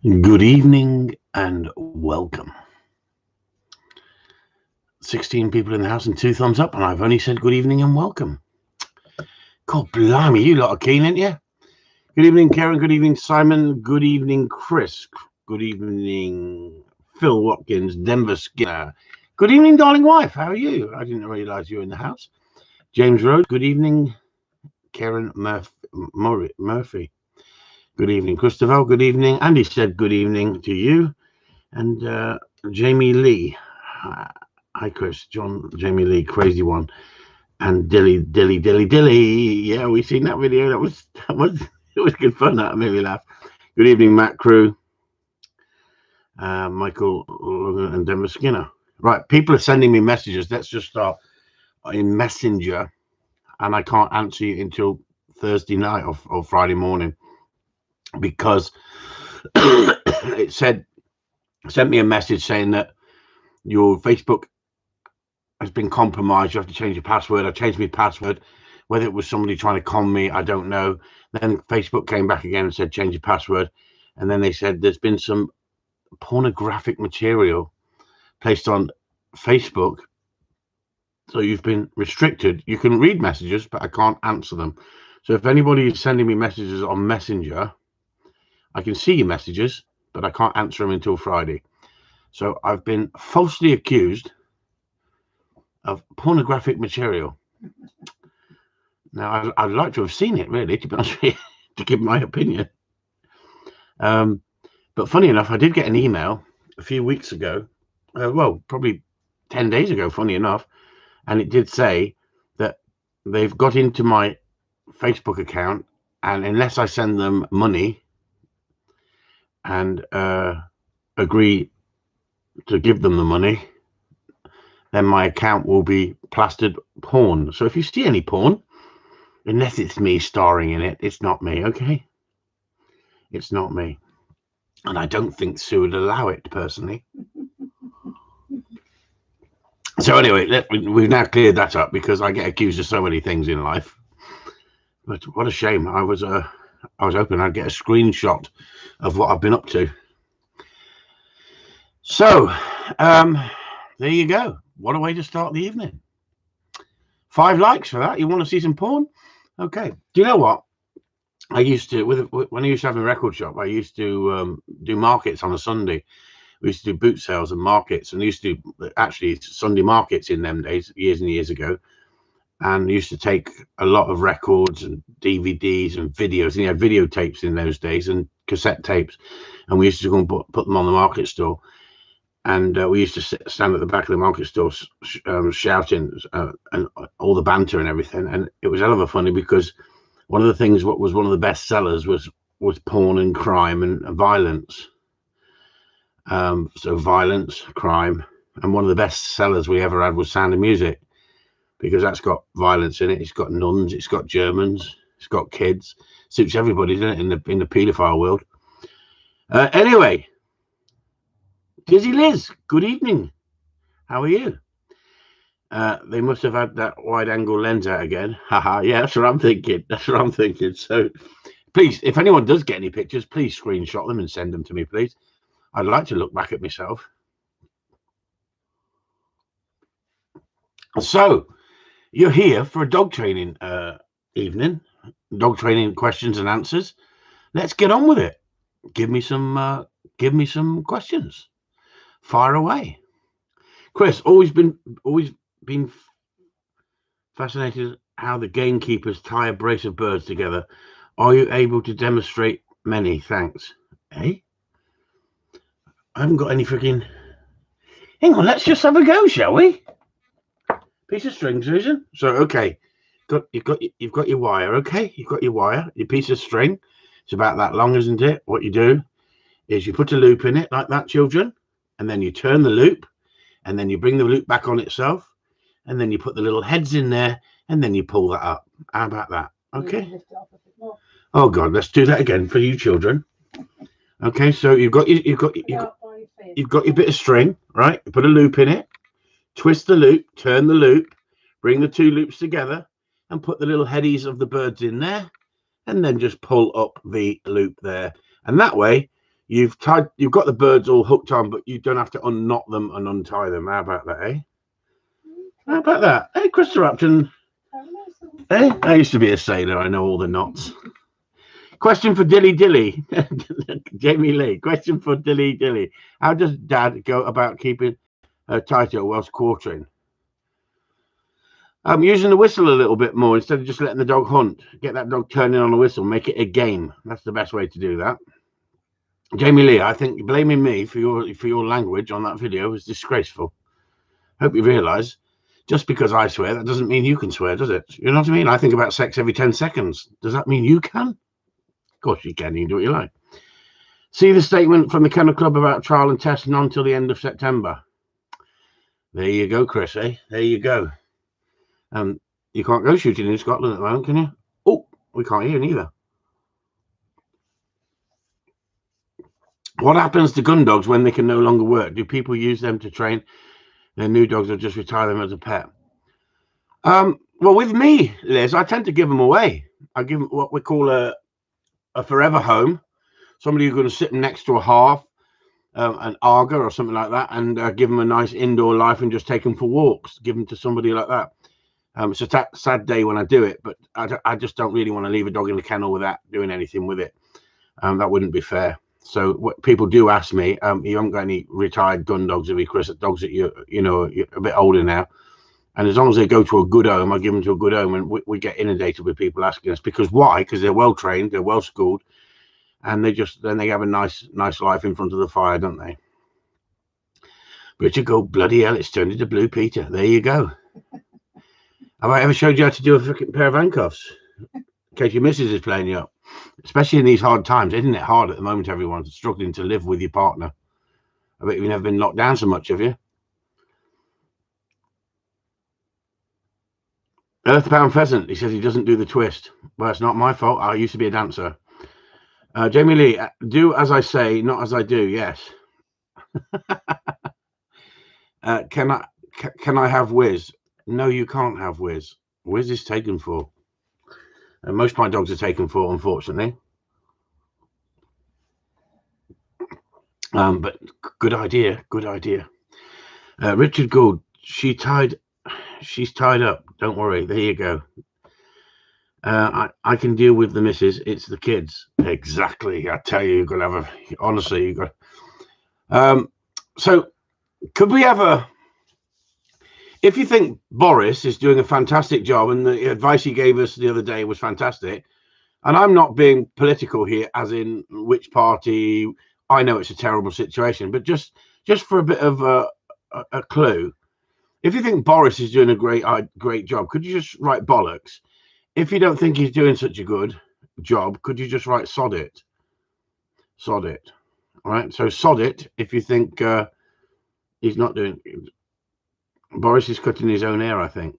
Good evening and welcome. 16 people in the house and 2 thumbs up, and I've only said good evening and welcome. God blimey, you lot are keen, ain't you? Good evening, Karen. Good evening, Simon. Good evening, Chris. Good evening, Phil Watkins, Denver Skinner. Good evening, darling wife. How are you? I didn't realise you were in the house. James Rose. Good evening, Karen Murphy. Good evening, Christopher. Good evening. Andy said good evening to you. And Jamie Lee. Hi, Chris. Jamie Lee, crazy one. And Dilly. Yeah, we seen that video. That was it was good fun. That made me laugh. Good evening, Matt Crew, Michael and Denver Skinner. Right, people are sending me messages. Let's just start in Messenger, and I can't answer you until Thursday night or Friday morning because it sent me a message saying that your Facebook has been compromised. You have to change your password. I changed my password. Whether it was somebody trying to con me, I don't know. Then Facebook came back again and said, change your password. And then they said there's been some pornographic material placed on Facebook. So you've been restricted. You can read messages, but I can't answer them. So if anybody is sending me messages on Messenger, I can see your messages, but I can't answer them until Friday. So I've been falsely accused of pornographic material. Now, I'd like to have seen it, really, to be honest with you, to give my opinion. But funny enough, I did get an email a few weeks ago, probably 10 days ago, funny enough, and it did say that they've got into my Facebook account, and unless I send them money and agree to give them the money, then my account will be plastered porn. So if you see any porn, unless it's me starring in it, it's not me, okay? It's not me. And I don't think Sue would allow it, personally. So anyway, we've now cleared that up because I get accused of so many things in life. But what a shame. I was hoping I'd get a screenshot of what I've been up to. So, there you go. What a way to start the evening. 5 likes for that. You want to see some porn? Okay. Do you know what? I used to, when I used to have a record shop, I used to do markets on a Sunday. We used to do boot sales and markets, and used to do actually Sunday markets in them days, years and years ago. And used to take a lot of records and DVDs and videos. And you had videotapes in those days and cassette tapes. And we used to go and put them on the market store. And we used to stand at the back of the market store shouting and all the banter and everything. And it was hell of a funny because one of the things what was one of the best sellers was porn and crime and violence. So violence, crime, and one of the best sellers we ever had was Sound of Music, because that's got violence in it. It's got nuns, it's got Germans, it's got kids. Suits everybody, doesn't it, in the paedophile world. Anyway, Dizzy Liz, good evening. How are you? They must have had that wide-angle lens out again. Haha, yeah, that's what I'm thinking. So, please, if anyone does get any pictures, please screenshot them and send them to me, please. I'd like to look back at myself. So, you're here for a dog training evening, dog training questions and answers. Let's get on with it. Give me some questions. Fire away. Chris, always been fascinated how the gamekeepers tie a brace of birds together. Are you able to demonstrate many? Thanks. I haven't got any freaking. Hang on, let's just have a go, shall we? Piece of string, Susan. So, okay, you've got your wire. Okay, you've got your wire, your piece of string. It's about that long, isn't it? What you do is you put a loop in it like that, children, and then you turn the loop, and then you bring the loop back on itself, and then you put the little heads in there, and then you pull that up. How about that? Okay. Oh God, let's do that again for you children. Okay, so you've got your bit of string, right? You put a loop in it, twist the loop, turn the loop, bring the 2 loops together, and put the little headies of the birds in there, and then just pull up the loop there. And that way, You've got the birds all hooked on, but you don't have to unknot them and untie them. How about that, eh? How about that? Hey, Christopher Upton. Hey, I used to be a sailor. I know all the knots. Question for Dilly Dilly. Jamie Lee. Question for Dilly Dilly. How does Dad go about keeping her tighter whilst quartering? Using the whistle a little bit more instead of just letting the dog hunt. Get that dog turning on the whistle. Make it a game. That's the best way to do that. Jamie Lee, I think blaming me for your language on that video was disgraceful. Hope you realise, just because I swear, that doesn't mean you can swear, does it? You know what I mean? I think about sex every 10 seconds. Does that mean you can? Of course you can. You can do what you like. See the statement from the Kennel Club about trial and testing on till the end of September. There you go, Chris, eh? There you go. You can't go shooting in Scotland at the moment, can you? Oh, we can't hear neither. What happens to gun dogs when they can no longer work? Do people use them to train their new dogs or just retire them as a pet? Well, with me, Liz, I tend to give them away. I give them what we call a forever home. Somebody who's going to sit next to a hearth, an Arga or something like that, and give them a nice indoor life and just take them for walks. Give them to somebody like that. It's a sad day when I do it, but I just don't really want to leave a dog in the kennel without doing anything with it. That wouldn't be fair. So what people do ask me, you haven't got any retired gun dogs, have you, Chris? Dogs that you're a bit older now. And as long as they go to a good home, I give them to a good home, and we get inundated with people asking us. Because why? Because they're well trained, they're well schooled, and they have a nice life in front of the fire, don't they? Richard go, bloody hell, it's turned into Blue Peter. There you go. Have I ever showed you how to do a freaking pair of handcuffs? In case your missus is playing you up. Especially in these hard times. Isn't it hard at the moment? Everyone's struggling to live with your partner. I bet you've never been locked down so much, have you? Earthbound Pheasant, he says he doesn't do the twist. Well, it's not my fault. I used to be a dancer. Jamie Lee, do as I say, not as I do. Yes. Can I have Whiz? No, you can't have Whiz. Whiz is taken for. And most of my dogs are taken for, unfortunately. But good idea. Good idea. Richard Gould, she's tied up. Don't worry. There you go. I can deal with the missus. It's the kids. Exactly. I tell you, you've got to have honestly, you've got. So could we have if you think Boris is doing a fantastic job and the advice he gave us the other day was fantastic, and I'm not being political here, as in which party, I know it's a terrible situation, but just for a bit of a clue, if you think Boris is doing a great job, could you just write bollocks? If you don't think he's doing such a good job, could you just write sod it? Sod it. All right. So sod it if you think he's not doing. Boris is cutting his own hair, I think.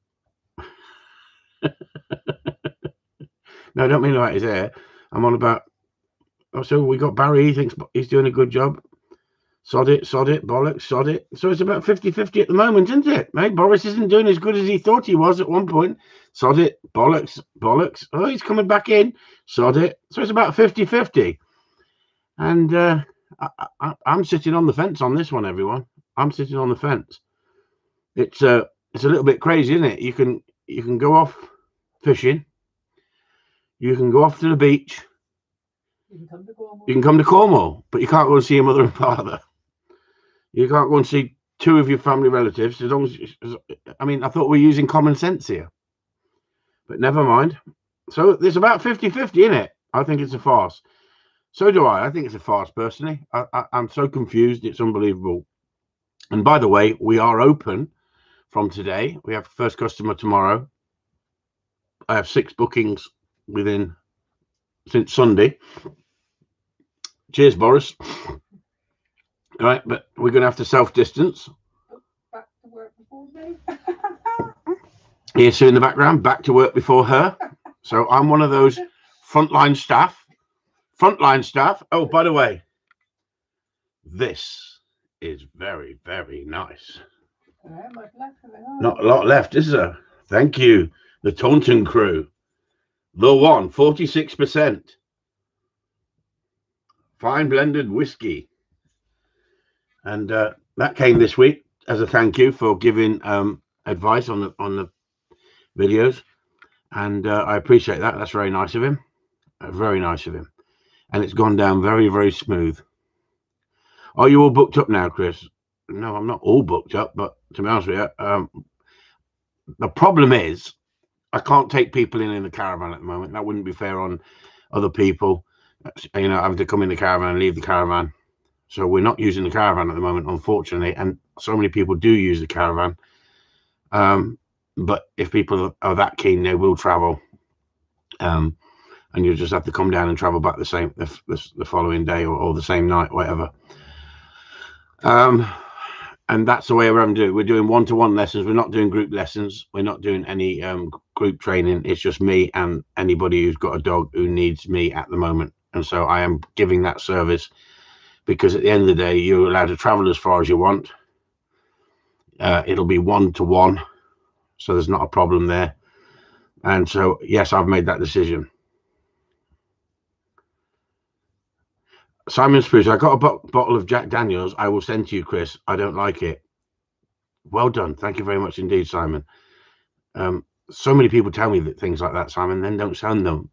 No, I don't mean about his hair. I'm on about. Oh, so we got Barry. He thinks he's doing a good job. Sod it, bollocks, sod it. So it's about 50-50 at the moment, isn't it? Mate, Boris isn't doing as good as he thought he was at one point. Sod it, bollocks. Oh, he's coming back in. Sod it. So it's about 50-50. And I'm sitting on the fence on this one, everyone. I'm sitting on the fence. It's a little bit crazy, isn't it? You can go off fishing. You can go off to the beach. You can come to Cornwall, but you can't go and see your mother and father. You can't go and see two of your family relatives. As long as, I mean, I thought we were using common sense here, but never mind. So there's about 50-50 in it. I think it's a farce. So do I. I think it's a farce, personally. I'm so confused. It's unbelievable. And by the way, we are open from today. We have first customer tomorrow. I have 6 bookings since Sunday. Cheers, Boris. All right, but we're going to have to self-distance. Back to work before me. Here, Sue in the background, back to work before her. So I'm one of those frontline staff. Oh, by the way, this is very, very nice. Not a lot left, is there? Thank you. The Taunton crew. The one, 46%. fine blended whiskey. And that came this week as a thank you for giving advice on the videos. And I appreciate that. That's very nice of him. Very nice of him. And it's gone down very, very smooth. Are you all booked up now, Chris? No, I'm not all booked up, but to be honest with you, the problem is I can't take people in the caravan at the moment. That wouldn't be fair on other people, having to come in the caravan and leave the caravan. So we're not using the caravan at the moment, unfortunately. And so many people do use the caravan. But if people are that keen, they will travel. And you just have to come down and travel back the following day or the same night, whatever. And that's the way we're having to do it. We're doing one-to-one lessons. We're not doing group lessons. We're not doing any group training. It's just me and anybody who's got a dog who needs me at the moment. And so I am giving that service because at the end of the day, you're allowed to travel as far as you want. It'll be one-to-one. So there's not a problem there. And so, yes, I've made that decision. Simon Spruce, I got a bottle of Jack Daniels. I will send to you, Chris. I don't like it. Well done. Thank you very much indeed, Simon. So many people tell me that things like that, Simon, then don't send them.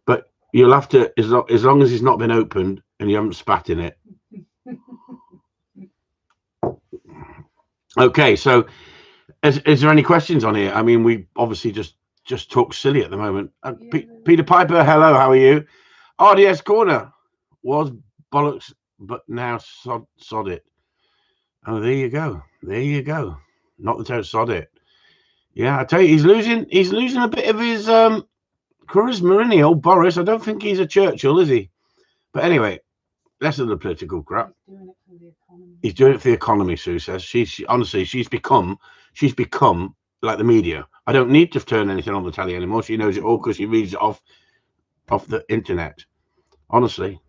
But you'll have to, as long as it's not been opened and you haven't spat in it. Okay, so is there any questions on here? I mean, we obviously just talk silly at the moment. Peter Piper, hello, how are you? RDS Corner was bollocks, but now sod it. Oh, there you go. There you go. Not the toast, sod it. Yeah, I tell you, he's losing a bit of his charisma, isn't he, old Boris? I don't think he's a Churchill, is he? But anyway, less of the political crap. He's doing it for the economy, Sue says. Honestly, she's become like the media. I don't need to turn anything on the telly anymore. She knows it all because she reads it off the internet. Honestly.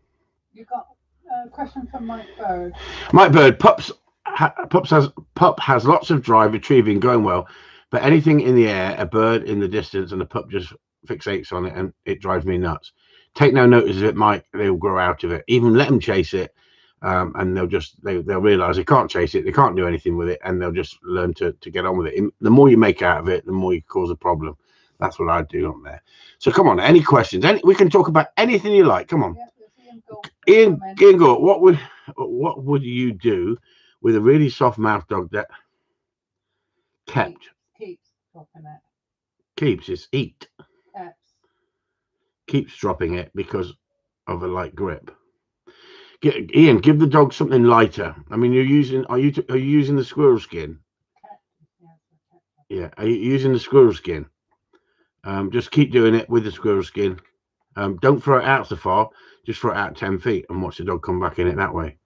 You got a question from Mike Bird. Mike Bird, Pup has lots of drive, retrieving, going well, but anything in the air, a bird in the distance, and the pup just fixates on it, and it drives me nuts. Take no notice of it, Mike. They'll grow out of it. Even let them chase it, and they'll realize they can't chase it, they can't do anything with it, and they'll just learn to get on with it. The more you make out of it, the more you cause a problem. That's what I do on there. So come on, any questions? We can talk about anything you like. Come on. Yeah, Ian Gore, what would you do with a really soft mouth dog that keeps dropping it? Keeps it's eat. Yes. Keeps dropping it because of a light grip. Ian, give the dog something lighter. I mean, are you using the squirrel skin? Yeah, are you using the squirrel skin? Just keep doing it with the squirrel skin. Don't throw it out so far. Just throw it out 10 feet and watch the dog come back in it that way.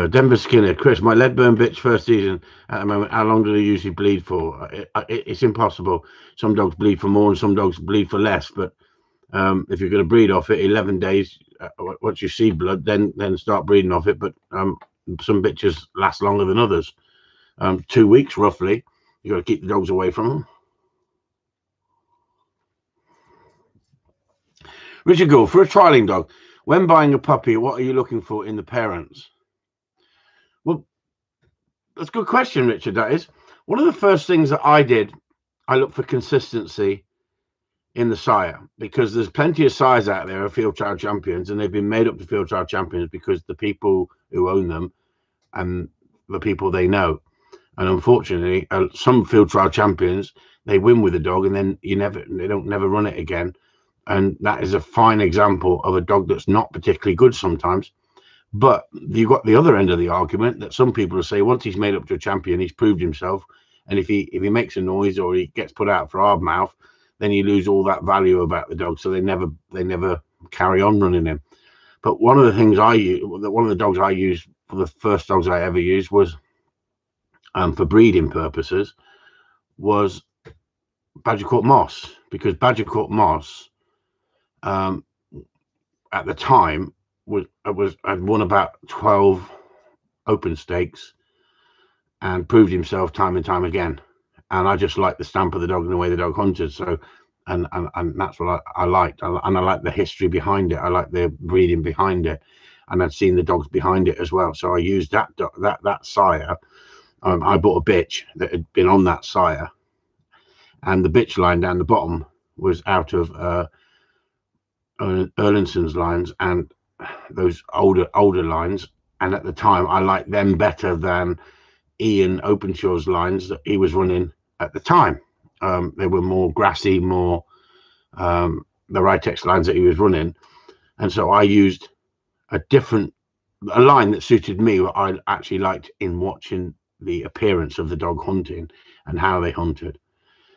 Denver Skinner, Chris, my lead burn bitch first season at the moment. How long do they usually bleed for? It's impossible. Some dogs bleed for more and some dogs bleed for less. But if you're going to breed off it, 11 days, once you see blood, then start breeding off it. But some bitches last longer than others. 2 weeks roughly. You got to keep the dogs away from them. Richard Gould, for a trialing dog, when buying a puppy, what are you looking for in the parents? Well, that's a good question, Richard. That is one of the first things that I did. I looked for consistency in the sire because there's plenty of sires out there of field trial champions, and they've been made up to field trial champions because the people who own them and the people they know. And unfortunately, some field trial champions, they win with a dog and then they don't never run it again. And that is a fine example of a dog that's not particularly good sometimes. But you've got the other end of the argument that some people will say once he's made up to a champion, he's proved himself. And if he makes a noise or he gets put out for hard mouth, then you lose all that value about the dog. So they never carry on running him. But one of the things one of the dogs I used for the first dogs I ever used was for breeding purposes was Badger Court Moss, because Badger Court Moss at the time had won about 12 open stakes and proved himself time and time again. and I just liked the stamp of the dog and the way the dog hunted. So, and that's what I liked, and I like the history behind it. I like the breeding behind it, and I'd seen the dogs behind it as well. So I used that sire. I bought a bitch that had been on that sire, and the bitch line down the bottom was out of Erlinson's lines and those older lines. And at the time, I liked them better than Ian Openshaw's lines that he was running at the time. They were more grassy, more the Ritex lines that he was running, and so I used a line that suited me, what I actually liked in watching the appearance of the dog hunting and how they hunted.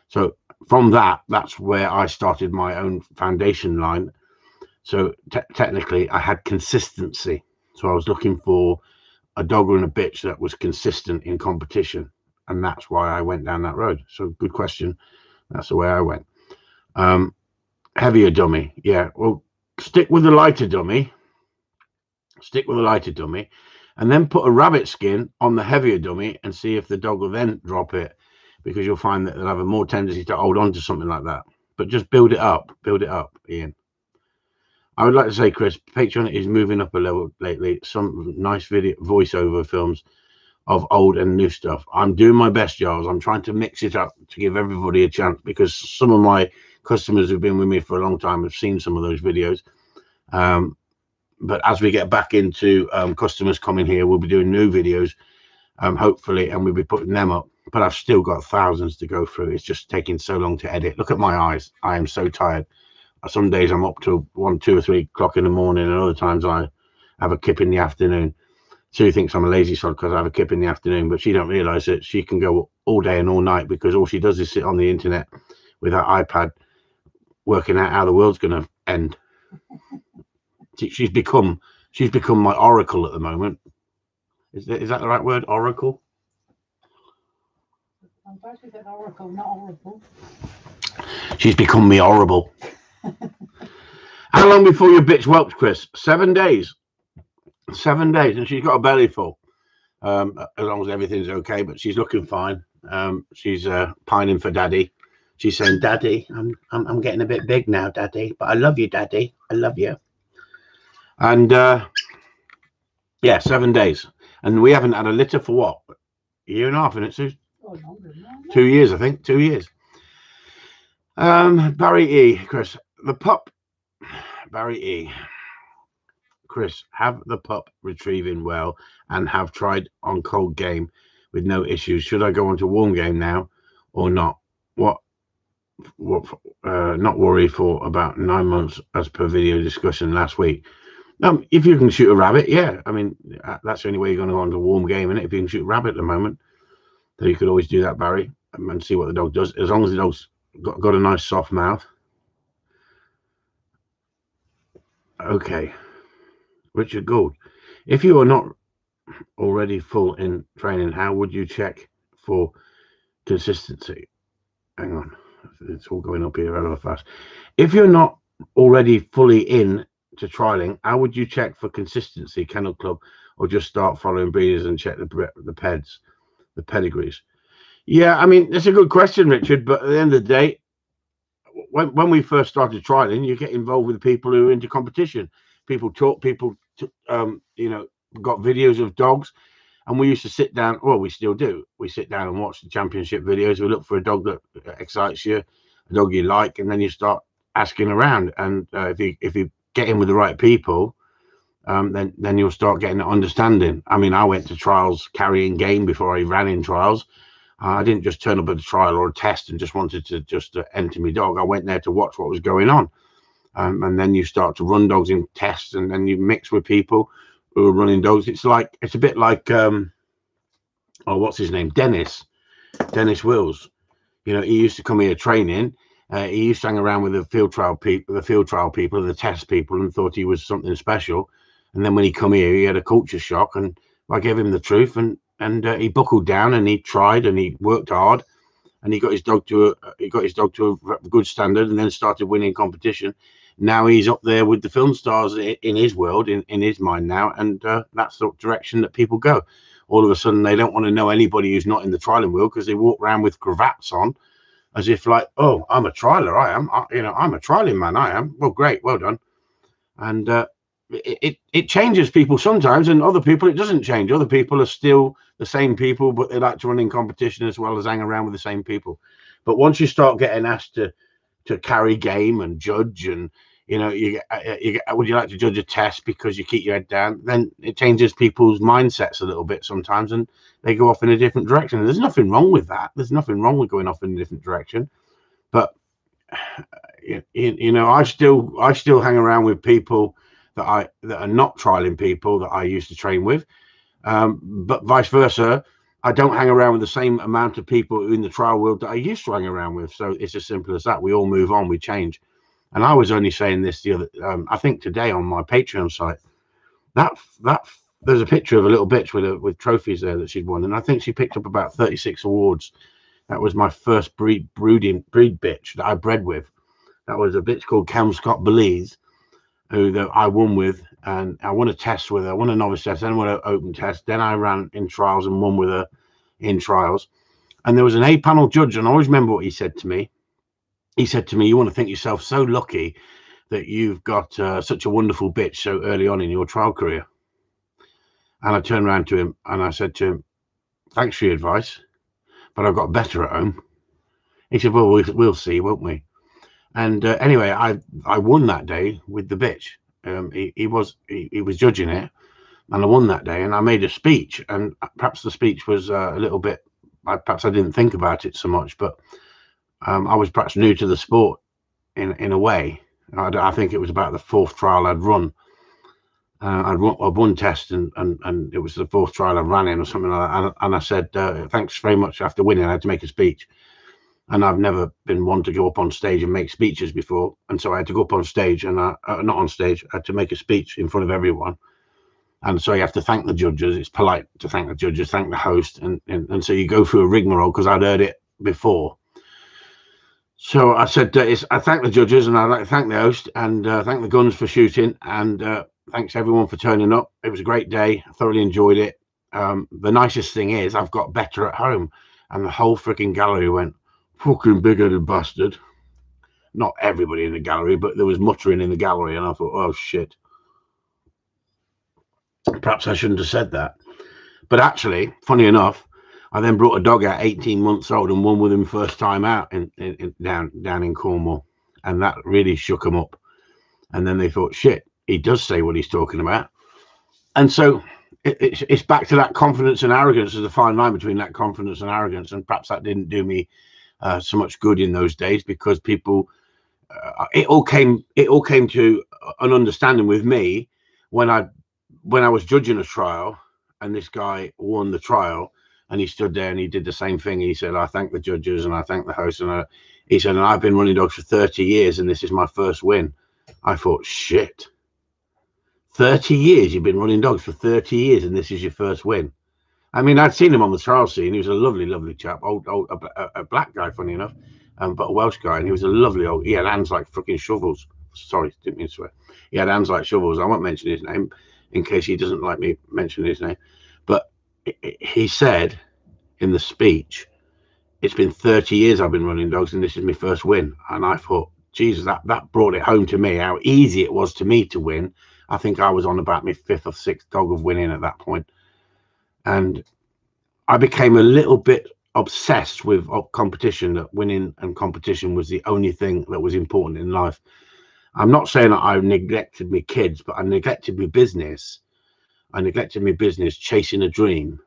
So from that's where I started my own foundation line. So technically I had consistency. So I was looking for a dog and a bitch that was consistent in competition, and that's why I went down that road. So good question. That's the way I went. Heavier dummy. Yeah, well, stick with the lighter dummy, and then put a rabbit skin on the heavier dummy and see if the dog will then drop it, because you'll find that they'll have a more tendency to hold on to something like that. But just build it up, Ian. I would like to say, Chris, Patreon is moving up a level lately. Some nice video voiceover films of old and new stuff. I'm doing my best, Giles. I'm trying to mix it up to give everybody a chance, because some of my customers who've been with me for a long time have seen some of those videos. But as we get back into customers coming here, we'll be doing new videos, hopefully, and we'll be putting them up. But I've still got thousands to go through. It's just taking so long to edit. Look at my eyes. I am so tired. Some days I'm up to 1, 2 or 3 o'clock in the morning, and other times I have a kip in the afternoon. Sue thinks I'm a lazy sod because I have a kip in the afternoon, but she don't realise that she can go all day and all night, because all she does is sit on the internet with her iPad working out how the world's going to end. She's become my oracle at the moment. Is that the right word, oracle? I'm glad you said oracle, not horrible. She's become me horrible. How long before your bitch whelps, Chris? 7 days. 7 days, and she's got a belly full. As long as everything's okay, but she's looking fine. She's pining for daddy. She's saying, "Daddy, I'm getting a bit big now, Daddy, but I love you, Daddy. I love you." And yeah, 7 days, and we haven't had a litter for what, a year and a half, isn't it, Sue? Oh, longer than that. 2 years, I think. 2 years. Barry E. Chris, the pup. Barry E. Chris, have the pup retrieving well and have tried on cold game with no issues. Should I go on to warm game now or not? What not worry for about 9 months as per video discussion last week. If you can shoot a rabbit, yeah. I mean, that's the only way you're going to go on to warm game, isn't it? If you can shoot a rabbit at the moment, so you could always do that, Barry, and see what the dog does, as long as the dog's got a nice soft mouth. Okay. Richard Gould, if you are not already full in training, how would you check for consistency? Hang on, it's all going up here rather fast. If you're not already fully in to trialing, how would you check for consistency, kennel club, or just start following breeders and check the pedigrees? Yeah, I mean, it's a good question, Richard, but at the end of the day, when we first started trialing, you get involved with people who are into competition. People talk, got videos of dogs, and we used to sit down. Well, we still do. We sit down and watch the championship videos. We look for a dog that excites you, a dog you like, and then you start asking around. And if you get in with the right people, then you'll start getting an understanding. I mean, I went to trials carrying game before I ran in trials. I didn't just turn up at a trial or a test and just wanted to enter my dog. I went there to watch what was going on. And then you start to run dogs in tests, and then you mix with people who are running dogs. It's a bit like what's his name? Dennis Wills. He used to come here training. He used to hang around with the field trial people and the test people, and thought he was something special. And then when he come here, he had a culture shock, and I gave him the truth, and he buckled down, and he tried, and he worked hard, and he got his dog to a good standard, and then started winning competition. Now he's up there with the film stars in his world, in his mind now, and that's the direction that people go. all of a sudden they don't want to know anybody who's not in the trialing world, because they walk around with cravats on as if like, oh, I'm a trialer, I'm a trialing man, I am. Well, great, well done. And it changes people sometimes, and other people it doesn't change. Other people are still the same people, but they like to run in competition as well as hang around with the same people. But once you start getting asked to carry game and judge, and you get, would you like to judge a test because you keep your head down, then it changes people's mindsets a little bit sometimes, and they go off in a different direction. And there's nothing wrong with that. There's nothing wrong with going off in a different direction. But I still hang around with people that are not trialing people that I used to train with, but vice versa. I don't hang around with the same amount of people in the trial world that I used to hang around with. So it's as simple as that. We all move on, we change. And I was only saying this the other, I think today on my Patreon site, that there's a picture of a little bitch with trophies there that she'd won, and I think she picked up about 36 awards. That was my first breed bitch that I bred with. That was a bitch called Kelmscott Belize, who I won with, and I won a test with her. I won a novice test, then I won an open test, then I ran in trials and won with her in trials. And there was an 8-panel judge, and I always remember what he said to me. He said to me, you want to think yourself so lucky that you've got such a wonderful bitch so early on in your trial career. And I turned around to him and I said to him, thanks for your advice, but I've got better at home. He said, well, we'll see, won't we? And anyway, I won that day with the bitch. He was judging it, and I won that day. And I made a speech, and perhaps the speech was a little bit. Perhaps I didn't think about it so much, but I was perhaps new to the sport in a way. I think it was about the 4th trial I'd run. I'd won test, and it was the 4th trial I ran in or something like that. And I said, thanks very much. After winning, I had to make a speech. And I've never been one to go up on stage and make speeches before. And so I had to go up on stage, and not on stage, I had to make a speech in front of everyone. And so you have to thank the judges. It's polite to thank the judges, thank the host. And so you go through a rigmarole, because I'd heard it before. So I said, I thank the judges, and I'd like to thank the host, and thank the guns for shooting, and thanks everyone for turning up. It was a great day. I thoroughly enjoyed it. The nicest thing is I've got better at home. And the whole freaking gallery went, fucking big-headed bastard. Not everybody in the gallery, but there was muttering in the gallery, and I thought, oh shit, perhaps I shouldn't have said that. But actually, funny enough, I then brought a dog out 18 months old and won with him first time out down in Cornwall, and that really shook them up. And then they thought, shit, he does say what he's talking about. And so it's back to that confidence and arrogance. There's a fine line between that confidence and arrogance, and perhaps that didn't do me so much good in those days, because people, it all came to an understanding with me when I was judging a trial, and this guy won the trial, and he stood there and he did the same thing. He said, I thank the judges and I thank the host, and he said, and I've been running dogs for 30 years and this is my first win. I thought, shit, 30 years? You've been running dogs for 30 years and this is your first win? I mean, I'd seen him on the trial scene. He was a lovely chap, a black guy, funny enough, but a Welsh guy. And he was a lovely he had hands like fucking shovels. Sorry, didn't mean to swear. He had hands like shovels. I won't mention his name in case he doesn't like me mentioning his name. But he said in the speech, it's been 30 years I've been running dogs and this is my first win. And I thought, Jesus, that brought it home to me, how easy it was to me to win. I think I was on about my 5th or 6th dog of winning at that point. And I became a little bit obsessed with competition, that winning and competition was the only thing that was important in life. I'm not saying that I neglected my kids, but I neglected my business. I neglected my business chasing a dream.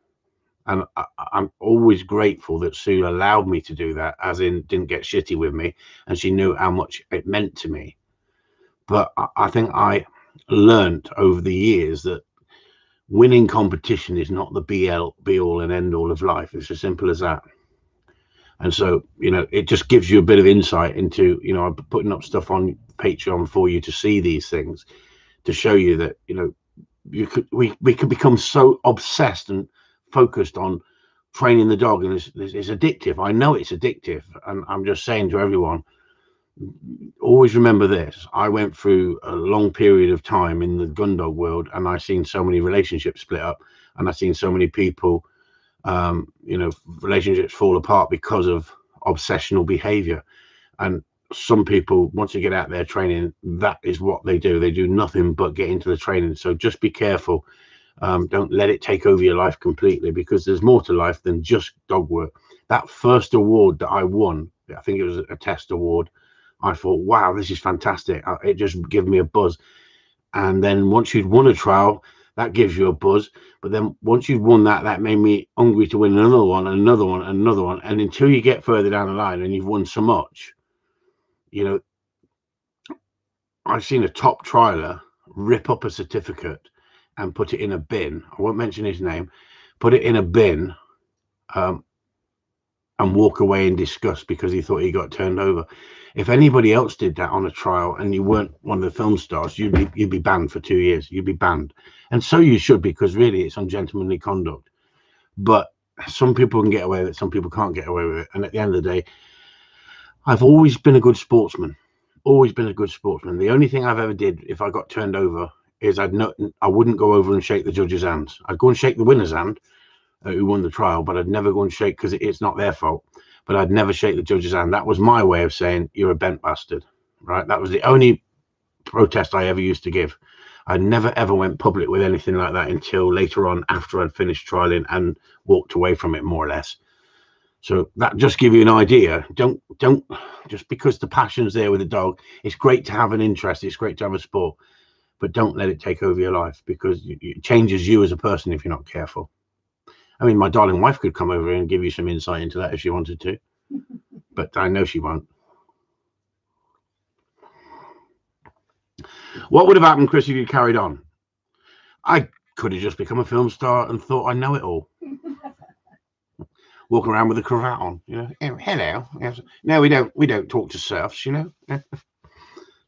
And I'm always grateful that Sue allowed me to do that, as in didn't get shitty with me, and she knew how much it meant to me. But I think I learned over the years that winning competition is not the be all and end all of life. It's as simple as that. And so, it just gives you a bit of insight into, I'm putting up stuff on Patreon for you to see these things, to show you that, we could become so obsessed and focused on training the dog, and it's addictive. I know it's addictive, and I'm just saying to everyone, always remember this. I went through a long period of time in the gun dog world, and I've seen so many relationships split up. and I've seen so many people, relationships fall apart because of obsessional behavior. And some people, once they get out there training, that is what they do. They do nothing but get into the training. So just be careful. Don't let it take over your life completely, because there's more to life than just dog work. That first award that I won, I think it was a test award, I thought, wow, this is fantastic. It just gave me a buzz. And then once you'd won a trial, that gives you a buzz. But then once you've won that, that made me hungry to win another one, another one, another one. And until you get further down the line and you've won so much, I've seen a top trialer rip up a certificate and put it in a bin. I won't mention his name. Put it in a bin and walk away in disgust because he thought he got turned over. If anybody else did that on a trial and you weren't one of the film stars, you'd be banned for 2 years. You'd be banned. And so you should, because really it's ungentlemanly conduct. But some people can get away with it, some people can't get away with it. And at the end of the day, I've always been a good sportsman. Always been a good sportsman. The only thing I've ever did if I got turned over is I wouldn't go over and shake the judge's hands. I'd go and shake the winner's hand, who won the trial, but I'd never go and shake, because it's not their fault. But I'd never shake the judge's hand. That was my way of saying you're a bent bastard, right? That was the only protest I ever used to give. I never ever went public with anything like that until later on, after I'd finished trialing and walked away from it, more or less. So that just give you an idea. Don't just because the passion's there with the dog. It's great to have an interest. It's great to have a sport, but don't let it take over your life, because it changes you as a person if you're not careful. I mean, my darling wife could come over and give you some insight into that if she wanted to, but I know she won't. What would have happened, Chris, if you carried on? I could have just become a film star and thought I know it all. Walking around with a cravat on, hello. No, we don't talk to serfs,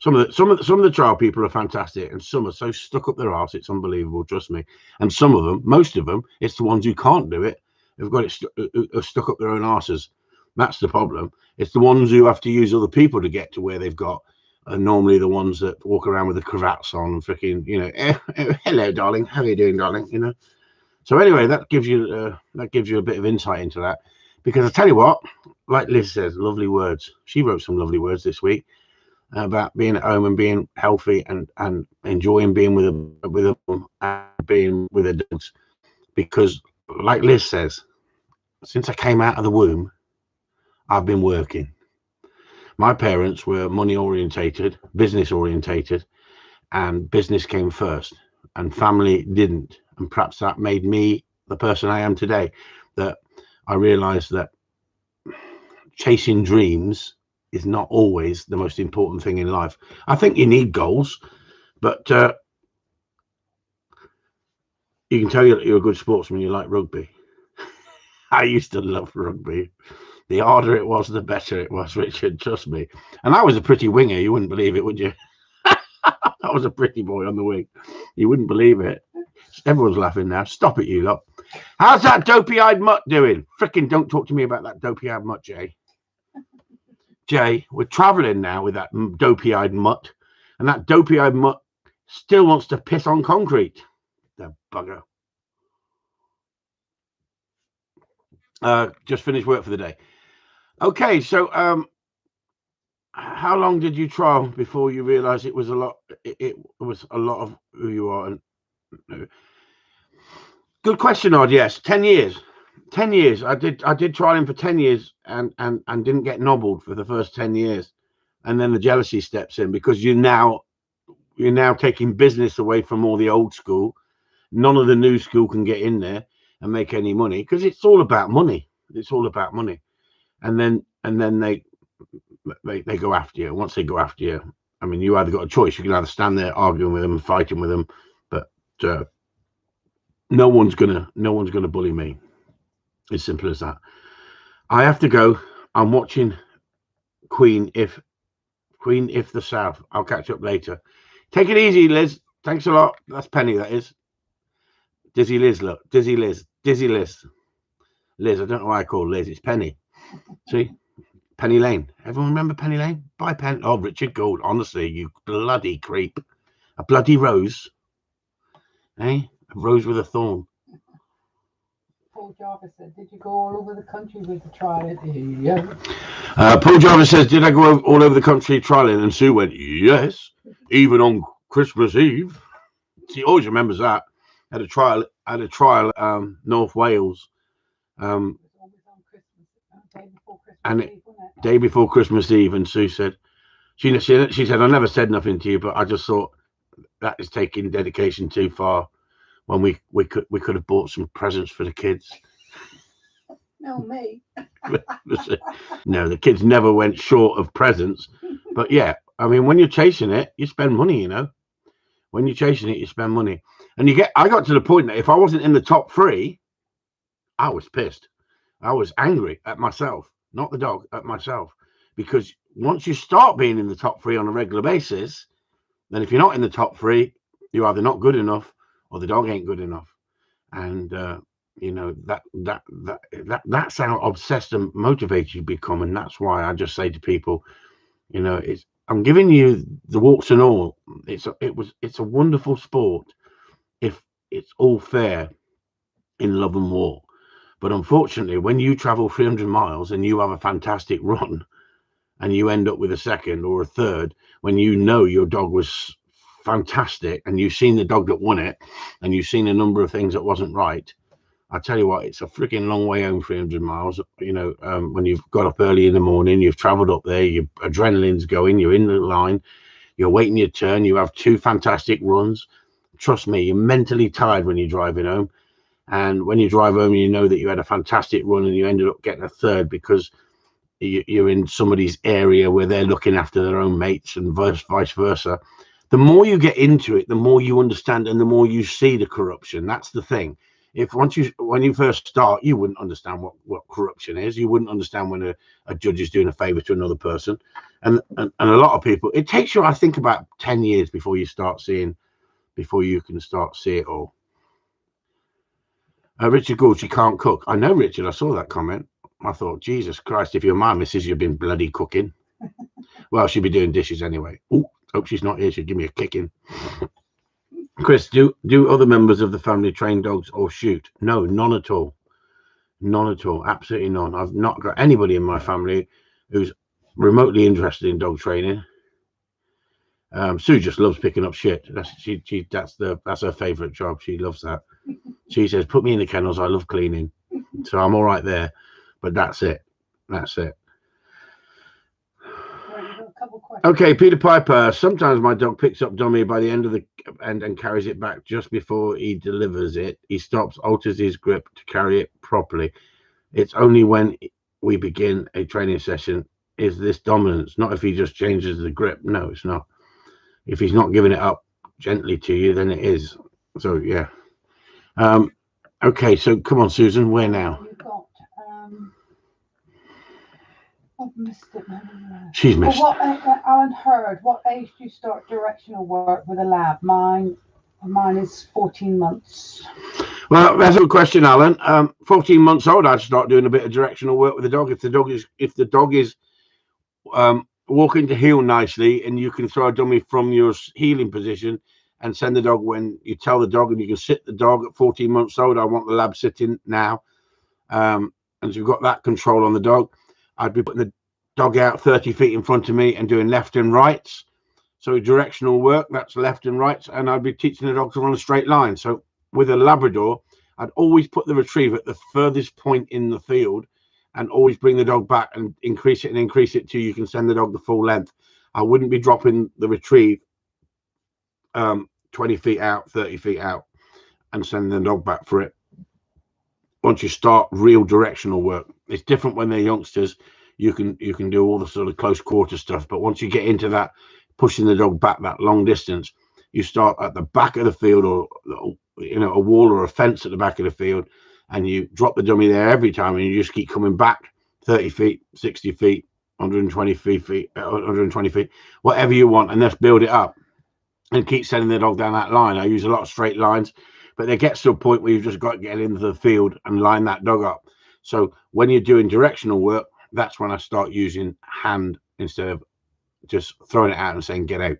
Some of the trial people are fantastic, and some are so stuck up their arse, it's unbelievable, trust me. And some of them, most of them, it's the ones who can't do it, who've got it are stuck up their own arses. That's the problem. It's the ones who have to use other people to get to where they've got, are normally the ones that walk around with the cravats on and freaking, hello, darling, how are you doing, darling? So anyway, that gives you a bit of insight into that, because I tell you what, like Liz says, lovely words. She wrote some lovely words this week about being at home and being healthy and enjoying being with them and being with the dogs, because like Liz says, since I came out of the womb, I've been working. My parents were money orientated, business orientated, and business came first and family didn't. And perhaps that made me the person I am today, that I realized that chasing dreams is not always the most important thing in life. I think you need goals, but you can tell you're a good sportsman. You like rugby. I used to love rugby. The harder it was, the better it was, Richard, trust me. And I was a pretty winger. You wouldn't believe it, would you? I was a pretty boy on the wing. You wouldn't believe it. Everyone's laughing now. Stop it, you lot. How's that dopey-eyed mutt doing? Frickin' don't talk to me about that dopey-eyed mutt, Jay. Jay, we're traveling now with that dopey-eyed mutt, and that dopey-eyed mutt still wants to piss on concrete. The bugger. Just finished work for the day. Okay, so how long did you trial before you realized it was a lot? It was a lot of who you are. Good question, Odd. Yes, 10 years. 10 years. I did trialing for 10 years and didn't get nobbled for the first 10 years, and then the jealousy steps in, because you're now taking business away from all the old school. None of the new school can get in there and make any money, because it's all about money. It's all about money, and then they go after you. Once they go after you, I mean, you either got a choice. You can either stand there arguing with them and fighting with them, but no one's gonna bully me. As simple as that. I have to go. I'm watching Queen if the South. I'll catch up later. Take it easy, Liz. Thanks a lot. That's Penny, that is. Dizzy Liz, look. Dizzy Liz. Liz, I don't know why I call Liz. It's Penny. See? Penny Lane. Everyone remember Penny Lane? Bye, Penny. Oh, Richard Gould. Honestly, you bloody creep. A bloody rose. Eh? A rose with a thorn. Paul Jarvis said, did you go all over the country with the trial? Yeah. Paul Jarvis says, did I go all over the country trialing? And Sue went, yes, even on Christmas Eve. She always remembers that. Had a trial, North Wales. It was always on Christmas, day before Christmas And Eve, wasn't it? day before Christmas Eve, and Sue said, she said, I never said nothing to you, but I just thought that is taking dedication too far. When we could have bought some presents for the kids. No, me. No, the kids never went short of presents. But yeah, I mean, when you're chasing it, you spend money. You know, when you're chasing it, you spend money, and I got to the point that if I wasn't in the top 3, I was pissed. I was angry at myself, not the dog, at myself, because once you start being in the top 3 on a regular basis, then if you're not in the top 3, you're either not good enough or the dog ain't good enough. And you know, that's how obsessed and motivated you become. And that's why I just say to people, you know, I'm giving you the warts and all. It's a wonderful sport if it's all fair in love and war. But unfortunately, when you travel 300 miles and you have a fantastic run and you end up with a second or a third, when you know your dog was fantastic and you've seen the dog that won it and you've seen a number of things that wasn't right, I tell you what, it's a freaking long way home, 300 miles. You know, when you've got up early in the morning, you've traveled up there, your adrenaline's going, you're in the line, you're waiting your turn, you have 2 fantastic runs. Trust me, you're mentally tired when you're driving home. And when you drive home, you know that you had a fantastic run and you ended up getting a third because you're in somebody's area where they're looking after their own mates and vice versa. The more you get into it, the more you understand and the more you see the corruption. That's the thing. When you first start, you wouldn't understand what corruption is. You wouldn't understand when a judge is doing a favor to another person. And a lot of people, it takes you, I think, about 10 years before you can start see it all. Richard Gould, she can't cook. I know, Richard. I saw that comment. I thought, Jesus Christ, if you're my missus, you've been bloody cooking. Well, she'd be doing dishes anyway. Oh, hope she's not here. She'd give me a kicking. Chris, do other members of the family train dogs or shoot? No, none at all. None at all. Absolutely none. I've not got anybody in my family who's remotely interested in dog training. Sue just loves picking up shit. That's her favorite job. She loves that. She says, put me in the kennels. I love cleaning. So I'm all right there. But that's it. That's it. Okay, Peter Piper. Sometimes my dog picks up dummy by the end of the end and carries it back just before he delivers it. He stops, alters his grip to carry it properly. It's only when we begin a training session is this dominance, not if he just changes the grip. No, it's not. If he's not giving it up gently to you, then it is. So yeah. Okay, so come on, Susan. Where now? You've got I've missed it now. She's missed. Alan Hurd, what age do you start directional work with a lab? Mine is 14 months. Well, that's a good question, Alan. 14 months old, I'd start doing a bit of directional work with the dog. If the dog is walking to heel nicely, and you can throw a dummy from your heeling position and send the dog when you tell the dog, and you can sit the dog at 14 months old. I want the lab sitting now, and so you've got that control on the dog. I'd be putting the dog out 30 feet in front of me and doing left and rights. So directional work, that's left and rights. And I'd be teaching the dog to run a straight line. So with a Labrador, I'd always put the retrieve at the furthest point in the field and always bring the dog back and increase it till you can send the dog the full length. I wouldn't be dropping the retrieve 20 feet out, 30 feet out and sending the dog back for it. Once you start real directional work, it's different when they're youngsters. You can do all the sort of close quarter stuff, but once you get into that, pushing the dog back that long distance, you start at the back of the field, or a wall or a fence at the back of the field, and you drop the dummy there every time, and you just keep coming back 30 feet, 60 feet, 120 feet, 120 feet, whatever you want, and let's build it up and keep sending the dog down that line. I use a lot of straight lines, but there gets to a point where you've just got to get into the field and line that dog up. So when you're doing directional work, that's when I start using hand instead of just throwing it out and saying, get out.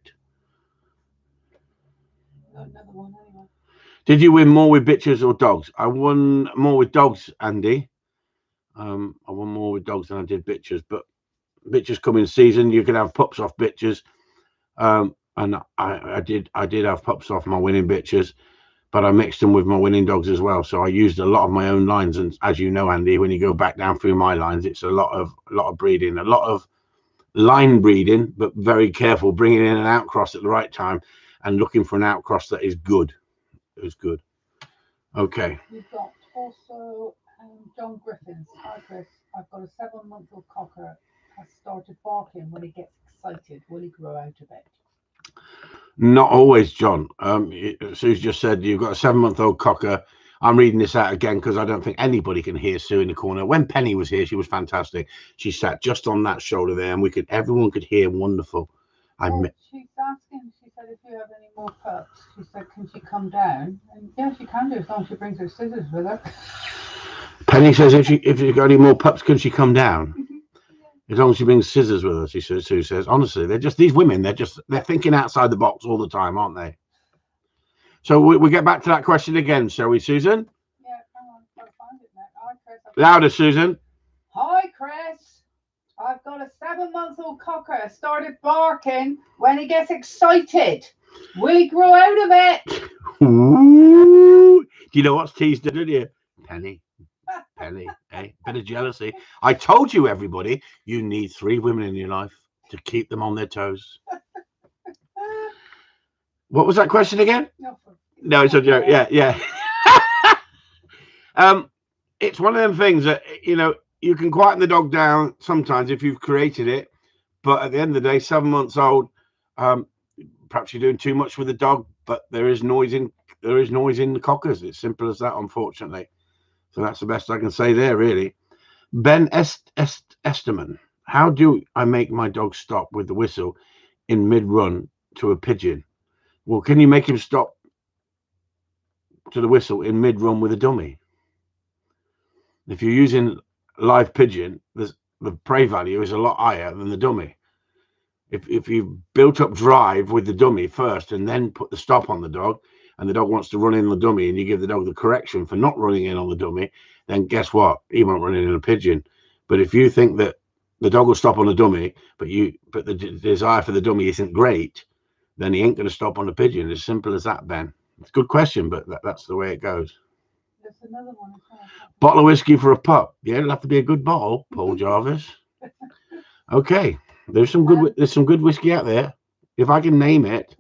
Another one anyway. Did you win more with bitches or dogs? I won more with dogs, Andy. I won more with dogs than I did bitches, but bitches come in season. You can have pups off bitches, and I did have pups off my winning bitches, but I mixed them with my winning dogs as well. So I used a lot of my own lines, and as you know, Andy, when you go back down through my lines, it's a lot of breeding, a lot of line breeding, but very careful, bringing in an outcross at the right time and looking for an outcross that is good. It was good. Okay. You've got also John Griffins. Hi, Chris. I've got a 7-month-old cocker. Has started barking when he gets excited. Will he grow out of it? Not always, John. Sue's just said you've got a 7-month-old cocker. I'm reading this out again because I don't think anybody can hear Sue in the corner. When Penny was here, she was fantastic. She sat just on that shoulder there, and everyone could hear wonderful. She's asking. She said, if you have any more pups, she said, can she come down? And yeah, she can do as long as she brings her scissors with her. Penny says, if she's got any more pups, can she come down? As long as she brings scissors with her, Sue says. Honestly, they're just these women. They're thinking outside the box all the time, aren't they? So we get back to that question again, shall we, Susan? Yeah, hang on, I've got to find it now. Hi, Chris. Louder, Susan. Hi, Chris. I've got a 7-month-old cocker. Started barking when he gets excited. Will he grow out of it? Ooh. Do you know what's teased her, didn't you? Penny. Hey, bit of jealousy. I told you, everybody, you need 3 women in your life to keep them on their toes. What was that question again? No, it's a joke. Yeah. It's one of them things that, you can quieten the dog down sometimes if you've created it, but at the end of the day, 7 months old, perhaps you're doing too much with the dog, but there is noise in the cockers. It's simple as that, unfortunately. So that's the best I can say there, really. Ben Esterman, how do I make my dog stop with the whistle in mid-run to a pigeon? Well, can you make him stop to the whistle in mid-run with a dummy? If you're using live pigeon, the prey value is a lot higher than the dummy. If you built up drive with the dummy first and then put the stop on the dog, and the dog wants to run in the dummy, and you give the dog the correction for not running in on the dummy, then guess what? He won't run in a pigeon. But if you think that the dog will stop on the dummy, but the desire for the dummy isn't great, then he ain't going to stop on the pigeon. As simple as that, Ben. It's a good question, but that's the way it goes. There's another one as well. Bottle of whiskey for a pup. Yeah, it'll have to be a good bottle, Paul Jarvis. Okay, there's some good whiskey out there. If I can name it.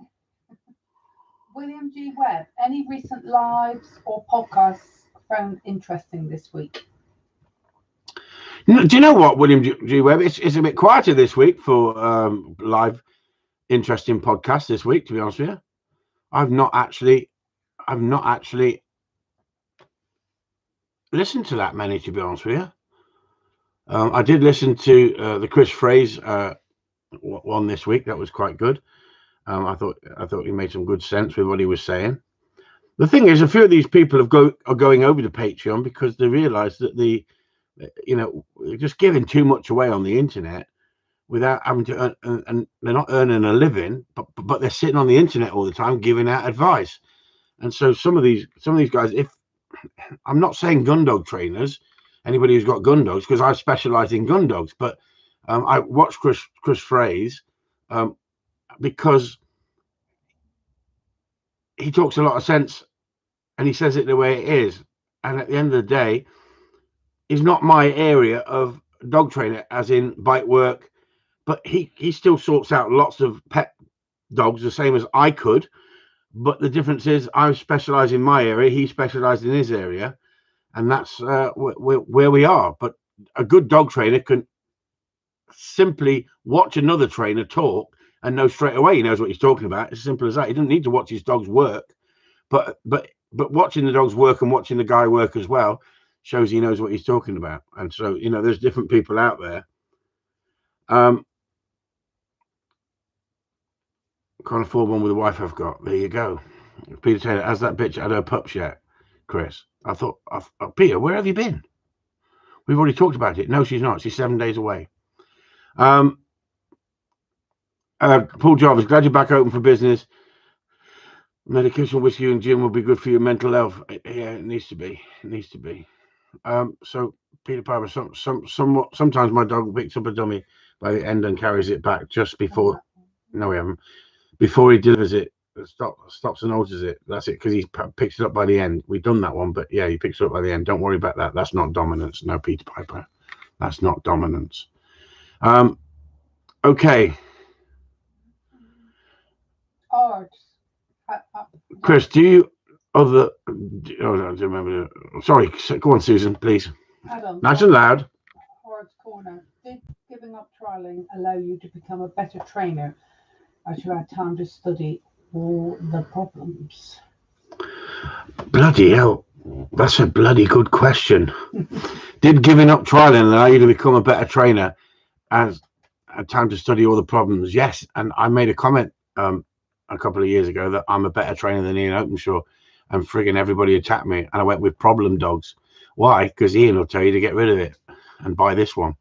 William G. Webb, any recent lives or podcasts found interesting this week? Do you know what, William G. Webb? It's a bit quieter this week for live interesting podcasts this week, to be honest with you. I've not actually listened to that many, to be honest with you. I did listen to the Chris Fraze one this week. That was quite good. I thought he made some good sense with what he was saying. The thing is, a few of these people are going over to Patreon because they realise that they're just giving too much away on the internet without having to earn, and they're not earning a living, but they're sitting on the internet all the time giving out advice. And so some of these guys, if I'm not saying gun dog trainers, anybody who's got gun dogs, because I specialize in gun dogs, but I watch Chris Fraze because he talks a lot of sense and he says it the way it is. And at the end of the day, it's not my area of dog trainer, as in bite work, but he still sorts out lots of pet dogs the same as I could. But the difference is I specialize in my area, he specialized in his area, and that's where we are. But a good dog trainer can simply watch another trainer talk and know straight away he knows what he's talking about. It's as simple as that. He doesn't need to watch his dog's work, but watching the dog's work and watching the guy work as well shows he knows what he's talking about. And so, there's different people out there. Can't afford one with the wife I've got. There you go. Peter Taylor, has that bitch had her pups yet? Chris, I thought, Peter, where have you been? We've already talked about it. No, she's not. She's 7 days away. Paul Jarvis, glad you're back open for business. Medication, whiskey, and gin will be good for your mental health. Yeah, it needs to be. It needs to be. So Peter Piper, sometimes my dog picks up a dummy by the end and carries it back just before. No, we haven't. Before he delivers it, stops and alters it. That's it, because he picks it up by the end. We've done that one, but yeah, he picks it up by the end. Don't worry about that. That's not dominance. No, Peter Piper. That's not dominance. Okay. Chris, do you other? Oh, no, I don't remember. Sorry, go on, Susan, please. Adam, Nice and loud. Hard's Corner. Did giving up trialing allow you to become a better trainer as you had time to study all the problems? Bloody hell, that's a bloody good question. Did giving up trialing allow you to become a better trainer as had time to study all the problems? Yes, and I made a comment a couple of years ago that I'm a better trainer than Ian Openshaw, and frigging everybody attacked me, and I went with problem dogs. Why? Because Ian will tell you to get rid of it and buy this one.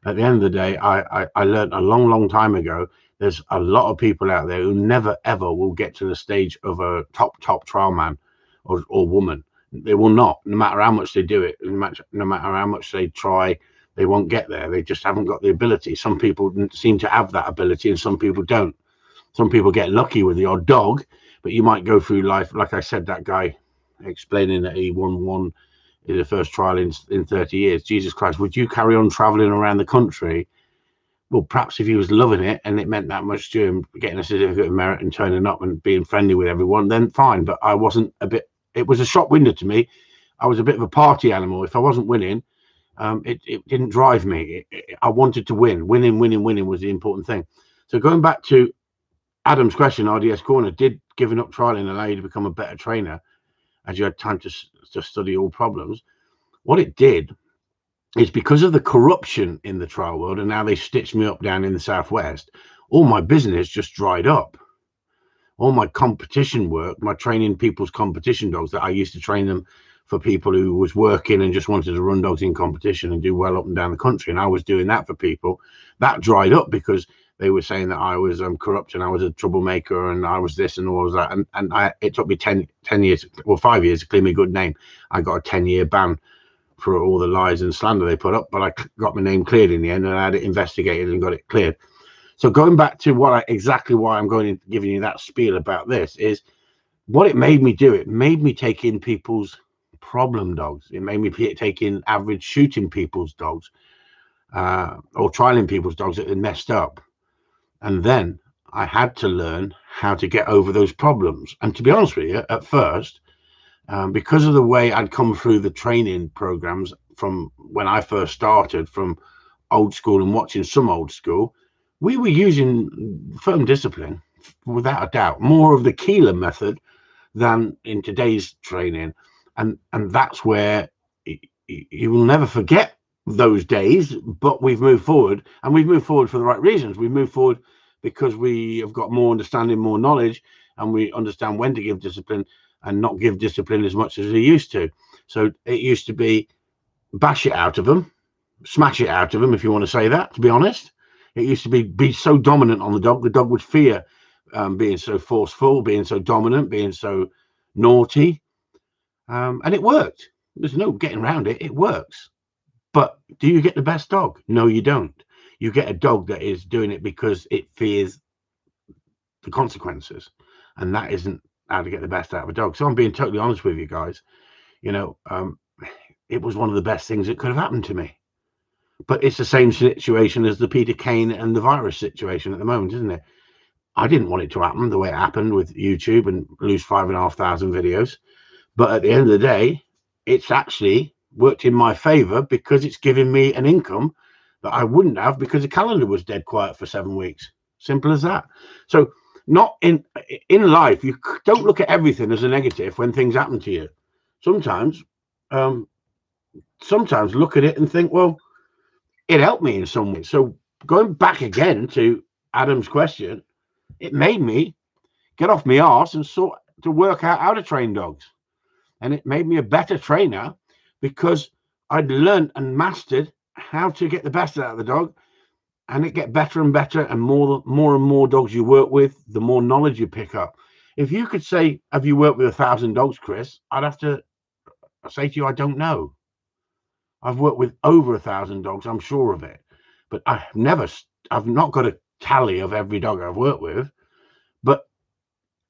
At the end of the day, I learned a long time ago, there's a lot of people out there who never ever will get to the stage of a top trial man or woman. They will not, no matter how much they do it, no matter how much they try, they won't get there. They just haven't got the ability. Some people seem to have that ability and some people don't. Some people get lucky with the odd dog, but you might go through life, like I said, that guy explaining that he won one in the first trial in 30 years. Jesus Christ, would you carry on traveling around the country? Well, perhaps if he was loving it and it meant that much to him, getting a certificate of merit and turning up and being friendly with everyone, then fine. But I wasn't it was a shop window to me. I was a bit of a party animal. If I wasn't winning, it didn't drive me. I wanted to win. Winning was the important thing. So going back to Adam's question, RDS Corner, did giving up trialing allow you to become a better trainer as you had time to study all problems? What it did is, because of the corruption in the trial world, and now they stitched me up down in the Southwest, all my business just dried up. All my competition work, my training people's competition dogs that I used to train them for people who was working and just wanted to run dogs in competition and do well up and down the country, and I was doing that for people, that dried up because they were saying that I was corrupt and I was a troublemaker and I was this and all of that. And it took me 10 years, well, 5 years to clear me a good name. I got a 10-year ban for all the lies and slander they put up, but I got my name cleared in the end, and I had it investigated and got it cleared. So going back to exactly why I'm going to giving you that spiel about this is what it made me do. It made me take in people's problem dogs. It made me take in average shooting people's dogs or trialing people's dogs that had messed up. And then I had to learn how to get over those problems. And to be honest with you, at first, because of the way I'd come through the training programs from when I first started, from old school and watching some old school, we were using firm discipline, without a doubt, more of the Keeler method than in today's training. And that's where you will never forget those days, but we've moved forward, and we've moved forward for the right reasons. We've moved forward because we have got more understanding, more knowledge, and we understand when to give discipline and not give discipline as much as we used to. So it used to be bash it out of them, smash it out of them, if you want to say that, to be honest. It used to be so dominant on the dog would fear being so forceful, being so dominant, being so naughty. And it worked. There's no getting around it. It works. But do you get the best dog? No, you don't. You get a dog that is doing it because it fears the consequences. And that isn't how to get the best out of a dog. So I'm being totally honest with you guys. You know, it was one of the best things that could have happened to me. But it's the same situation as the Peter Kane and the virus situation at the moment, isn't it? I didn't want it to happen the way it happened with YouTube and lose 5,500 videos. But at the end of the day, it's actually worked in my favor because it's given me an income that I wouldn't have because the calendar was dead quiet for 7 weeks. Simple as that. So not in life, you don't look at everything as a negative when things happen to you. Sometimes look at it and think, well, it helped me in some way. So going back again to Adam's question, it made me get off my arse and sort to work out how to train dogs. And it made me a better trainer because I'd learned and mastered how to get the best out of the dog, and it get better and better, and more and more dogs you work with, the more knowledge you pick up. If you could say, have you worked with 1,000 dogs, Chris? I'd have to say to you, I don't know. I've worked with over 1,000 dogs, I'm sure of it. But I've not got a tally of every dog I've worked with. But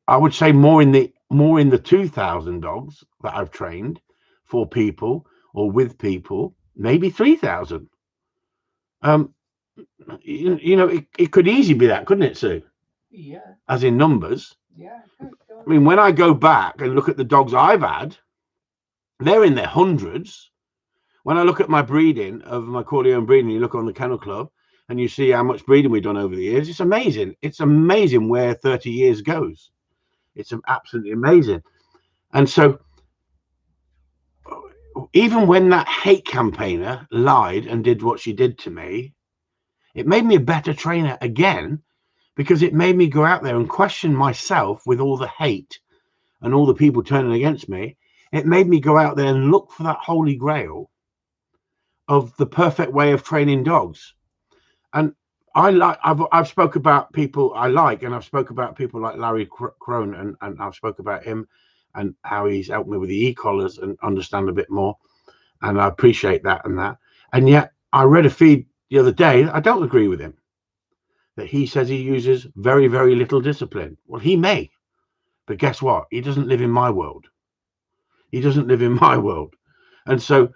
I would say more in the 2,000 dogs that I've trained for people or with people, maybe 3,000. It could easily be that, couldn't it, Sue? Yeah. As in numbers. Yeah. Good. I mean, when I go back and look at the dogs I've had, they're in their hundreds. When I look at my breeding of my Corleone breeding, you look on the Kennel Club and you see how much breeding we've done over the years. It's amazing. It's amazing where 30 years goes. It's absolutely amazing. And so even when that hate campaigner lied and did what she did to me, it made me a better trainer again, because it made me go out there and question myself with all the hate and all the people turning against me. It made me go out there and look for that holy grail of the perfect way of training dogs. And I've spoke about people I like, and I've spoke about people like Larry Crone, and I've spoke about him and how he's helped me with the e-collars and understand a bit more. And I appreciate that and that. And yet I read a feed the other day. I don't agree with him, that he says he uses very, very little discipline. Well, he may, but guess what? He doesn't live in my world. He doesn't live in my world. And so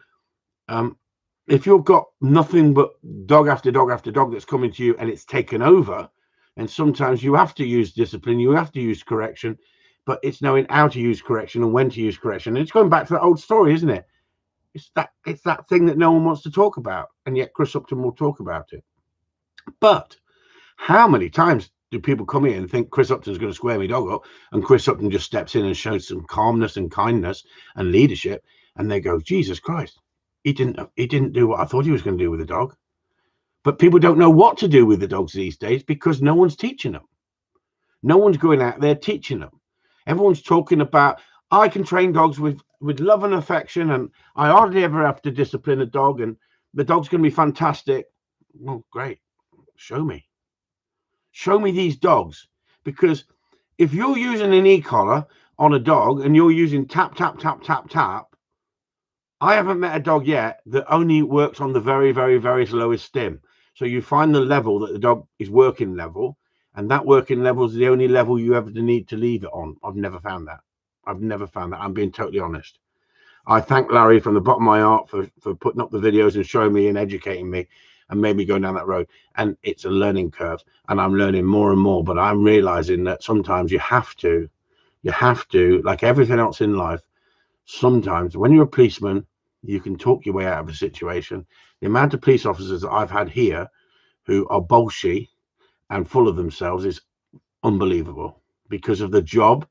if you've got nothing but dog after dog after dog that's coming to you and it's taken over, and sometimes you have to use discipline, you have to use correction, but it's knowing how to use correction and when to use correction. And it's going back to that old story, isn't it? It's that thing that no one wants to talk about, and yet Chris Upton will talk about it. But how many times do people come in and think Chris Upton's going to square me dog up, and Chris Upton just steps in and shows some calmness and kindness and leadership, and they go, Jesus Christ, he didn't do what I thought he was going to do with the dog. But people don't know what to do with the dogs these days because no one's teaching them. No one's going out there teaching them. Everyone's talking about, I can train dogs with love and affection, and I hardly ever have to discipline a dog, and the dog's going to be fantastic. Well, great. Show me these dogs. Because if you're using an e-collar on a dog and you're using tap, tap, tap, tap, tap, I haven't met a dog yet that only works on the very, very, very lowest stim. So you find the level that the dog is working level, and that working level is the only level you ever need to leave it on. I've never found that. I'm being totally honest. I thank Larry from the bottom of my heart for putting up the videos and showing me and educating me and made me go down that road. And it's a learning curve, and I'm learning more and more, but I'm realizing that sometimes you have to, like everything else in life, sometimes when you're a policeman, you can talk your way out of a situation. The amount of police officers that I've had here who are bolshy and full of themselves is unbelievable because of the job.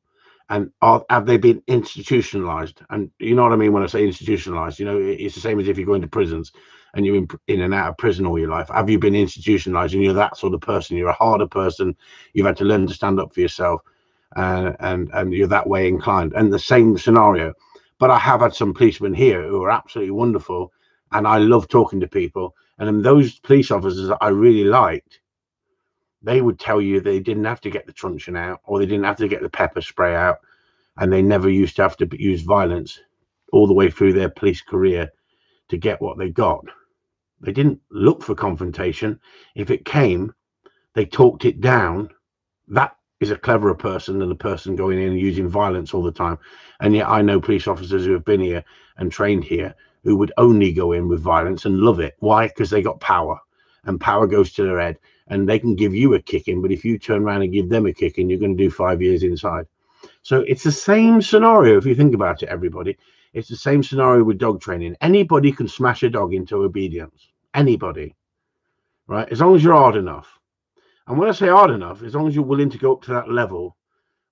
And have they been institutionalized? And you know what I mean when I say institutionalized? You know, it's the same as if you're going to prisons and you're in and out of prison all your life. Have you been institutionalized and you're that sort of person? You're a harder person. You've had to learn to stand up for yourself, and you're that way inclined. And the same scenario. But I have had some policemen here who are absolutely wonderful, and I love talking to people. And then those police officers that I really liked, they would tell you they didn't have to get the truncheon out, or they didn't have to get the pepper spray out, and they never used to have to use violence all the way through their police career to get what they got. They didn't look for confrontation. If it came, they talked it down. That is a cleverer person than the person going in and using violence all the time. And yet I know police officers who have been here and trained here who would only go in with violence and love it. Why? Because they got power, and power goes to their head, and they can give you a kicking, but if you turn around and give them a kicking, you're going to do 5 years inside. So it's the same scenario. If you think about it, everybody, it's the same scenario with dog training. Anybody can smash a dog into obedience. Anybody, right? As long as you're hard enough. And when I say hard enough, as long as you're willing to go up to that level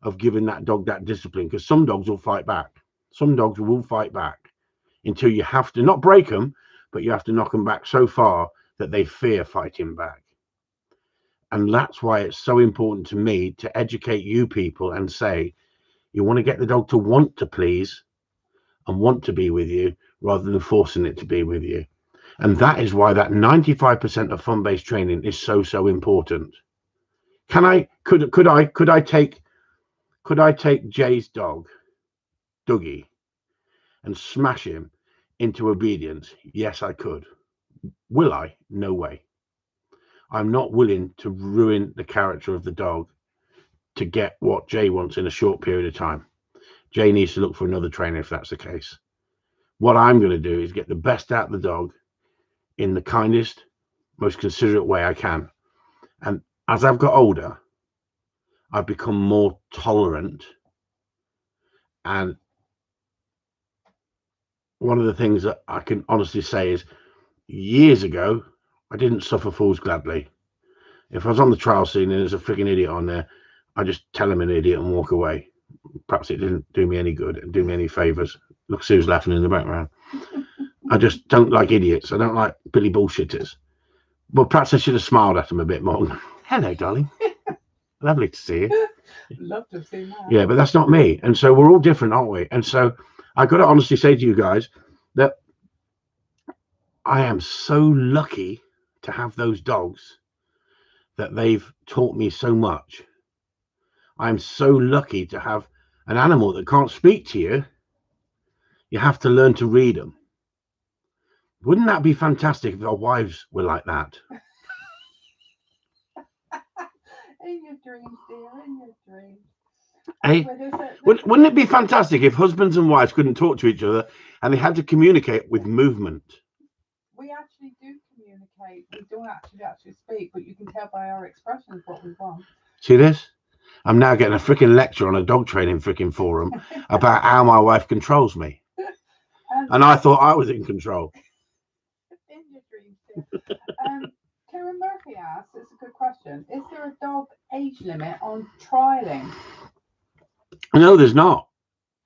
of giving that dog that discipline, because some dogs will fight back. Some dogs will fight back until you have to not break them, but you have to knock them back so far that they fear fighting back. And that's why it's so important to me to educate you people and say, you want to get the dog to want to please and want to be with you rather than forcing it to be with you. And that is why that 95% of fun-based training is so important. Could I take Could I take Jay's dog, Dougie, and smash him into obedience? Yes, I could. Will I? No way. I'm not willing to ruin the character of the dog to get what Jay wants in a short period of time. Jay needs to look for another trainer if that's the case. What I'm going to do is get the best out of the dog in the kindest, most considerate way I can. And as I've got older, I've become more tolerant. And one of the things that I can honestly say is years ago, I didn't suffer fools gladly. If I was on the trial scene and there's a freaking idiot on there, I just tell him an idiot and walk away. Perhaps it didn't do me any good and do me any favors. Look, Sue's laughing in the background. I just don't like idiots. I don't like Billy bullshitters. Well, perhaps I should have smiled at him a bit more. Hello, darling. Lovely to see you. Love to see that. Yeah, but that's not me. And so we're all different, aren't we? And so I got to honestly say to you guys that I am so lucky to have those dogs, that they've taught me so much. I'm so lucky to have an animal that can't speak to you. You have to learn to read them. Wouldn't that be fantastic if our wives were like that? In your dreams, dear, in your dreams. Hey, wouldn't it be fantastic if husbands and wives couldn't talk to each other and they had to communicate with movement? We actually do communicate. We don't actually speak, but you can tell by our expressions what we want. See this? I'm now getting a freaking lecture on a dog training freaking forum about how my wife controls me. And I thought I was in control. In your dreams, dear. Karen Murphy asks, it's a good question. Is there a dog age limit on trialing? No, there's not.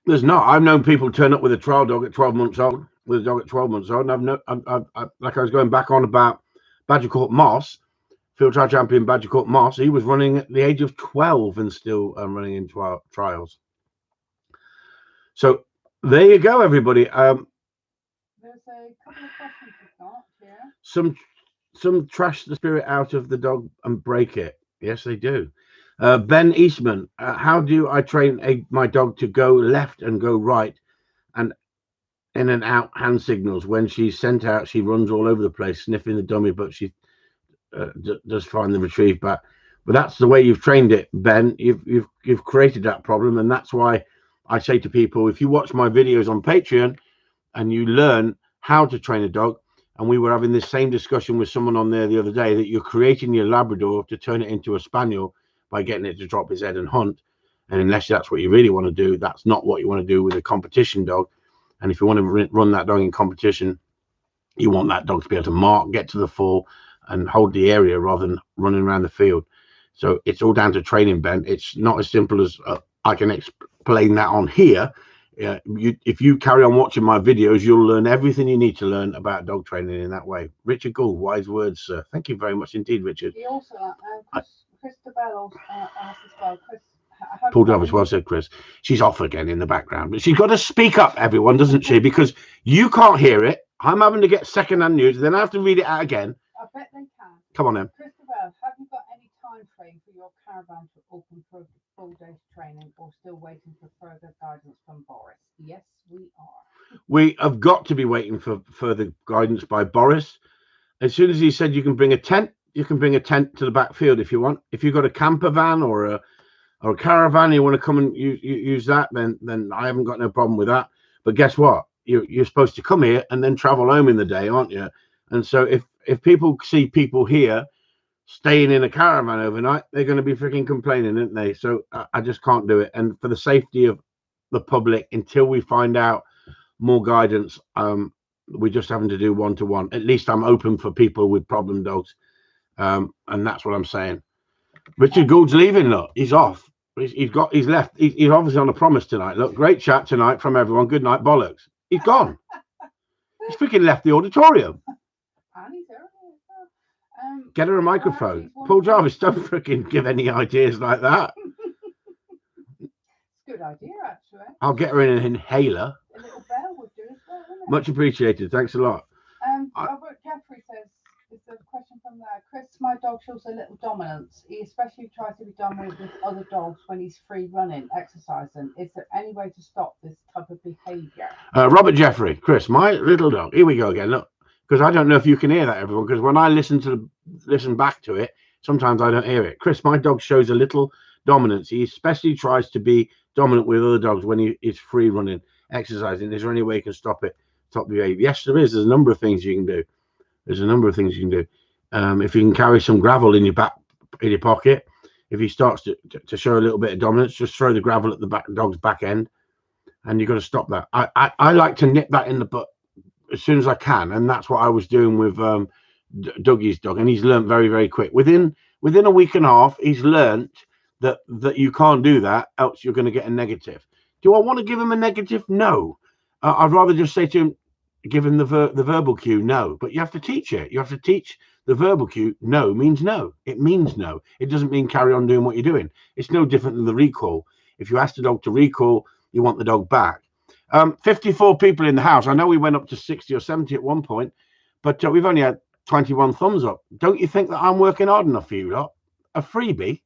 There's not. I've known people turn up with a trial dog at 12 months old, with a dog at 12 months old. And like I was going back on about Badger Court Moss, field trial champion Badger Court Moss, he was running at the age of 12 and still running in trials. So there you go, everybody. There's a couple of questions we've got here. Some trash the spirit out of the dog and break it. Yes, they do. Ben Eastman, how do I train my dog to go left and go right and in and out hand signals? When she's sent out, she runs all over the place, sniffing the dummy, but she does find the retrieve back. But that's the way you've trained it, Ben. You've created that problem, and that's why I say to people, if you watch my videos on Patreon and you learn how to train a dog, and we were having this same discussion with someone on there the other day, that you're creating your Labrador to turn it into a Spaniel by getting it to drop his head and hunt. And unless that's what you really want to do, that's not what you want to do with a competition dog. And if you want to run that dog in competition, you want that dog to be able to mark, get to the fall, and hold the area rather than running around the field. So it's all down to training, Ben. It's not as simple as I can explain that on here. If you carry on watching my videos, you'll learn everything you need to learn about dog training in that way. Richard Gould, wise words, sir. Thank you very much indeed, Richard. He also, Chris DeBell asked as well. Chris, Paul Jarvis, well said, Chris. She's off again in the background, but she's got to speak up, everyone, doesn't she? Because you can't hear it. I'm having to get second-hand news, then I have to read it out again. I bet they can. Come on, then. Chris DeBell, have you got any time frame for your caravan to open for full day training, or still waiting for further guidance from Boris? Yes, we are. We have got to be waiting for further guidance by Boris. As soon as he said you can bring a tent, you can bring a tent to the backfield if you want. If you've got a camper van or a caravan, you want to come and use that, then I haven't got no problem with that. But guess what? You're supposed to come here and then travel home in the day, aren't you? And so if people see people here staying in a caravan overnight, they're going to be freaking complaining, aren't they? So I just can't do it. And for the safety of the public, until we find out more guidance, we're just having to do one-to-one. At least I'm open for people with problem dogs. And that's what I'm saying. Richard Gould's leaving. Look, he's off. He's left. He's obviously on a promise tonight. Look, great chat tonight from everyone. Good night, bollocks. He's gone. He's freaking left the auditorium. And he's Get her a microphone. Paul Jarvis, don't freaking give any ideas like that. Good idea, actually. I'll get her in an inhaler. A little bell would do as well, wouldn't it? Much appreciated. Thanks a lot. Robert Jeffrey says, it's a question from Chris. my dog shows a little dominance. He especially tries to be dominant with other dogs when he's free running, exercising. Is there any way to stop this type of behaviour? Robert Jeffrey, Chris, my little dog. Here we go again. Look, because I don't know if you can hear that, everyone. Because when I listen back to it, sometimes I don't hear it. Chris, my dog shows a little dominance. He especially tries to be dominant with other dogs when he is free running, exercising. Is there any way you can stop it? Stop the behavior? Yes, there is. There's a number of things you can do. There's a number of things you can do. If you can carry some gravel in your pocket, if he starts to show a little bit of dominance, just throw the gravel at the dog's back end, and you've got to stop that. I like to nip that in the butt as soon as I can, and that's what I was doing with Dougie's dog, and he's learned very, very quick. Within a week and a half, he's learned that you can't do that, else you're going to get a negative. Do I want to give him a negative? No. I'd rather just say to him, give him the verbal cue, no. But you have to teach it. You have to teach the verbal cue. No means no. It means no. It doesn't mean carry on doing what you're doing. It's no different than the recall. If you ask the dog to recall, you want the dog back. 54 people in the house. I know we went up to 60 or 70 at one point, but we've only had 21 thumbs up. Don't you think that I'm working hard enough for you lot? A freebie?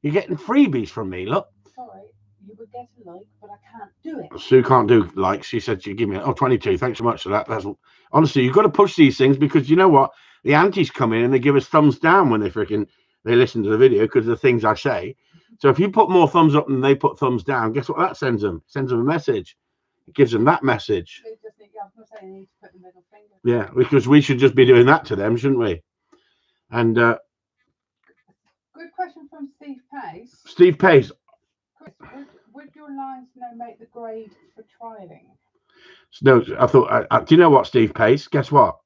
You're getting freebies from me, look. Sorry, you would get a like, but I can't do it. Sue can't do likes. She said she'd give me 22. Thanks so much for that. That's honestly, you've got to push these things, because you know what? The aunties come in and they give us thumbs down when they listen to the video because of the things I say. So if you put more thumbs up than they put thumbs down, guess what that sends them? It sends them a message. It gives them that message. They just need, they need to put the middle finger. Yeah, because we should just be doing that to them, shouldn't we? And good question from Steve Pace. Steve Pace. Chris, would your lines now make the grade for trialing? No, I thought. Do you know what, Steve Pace? Guess what?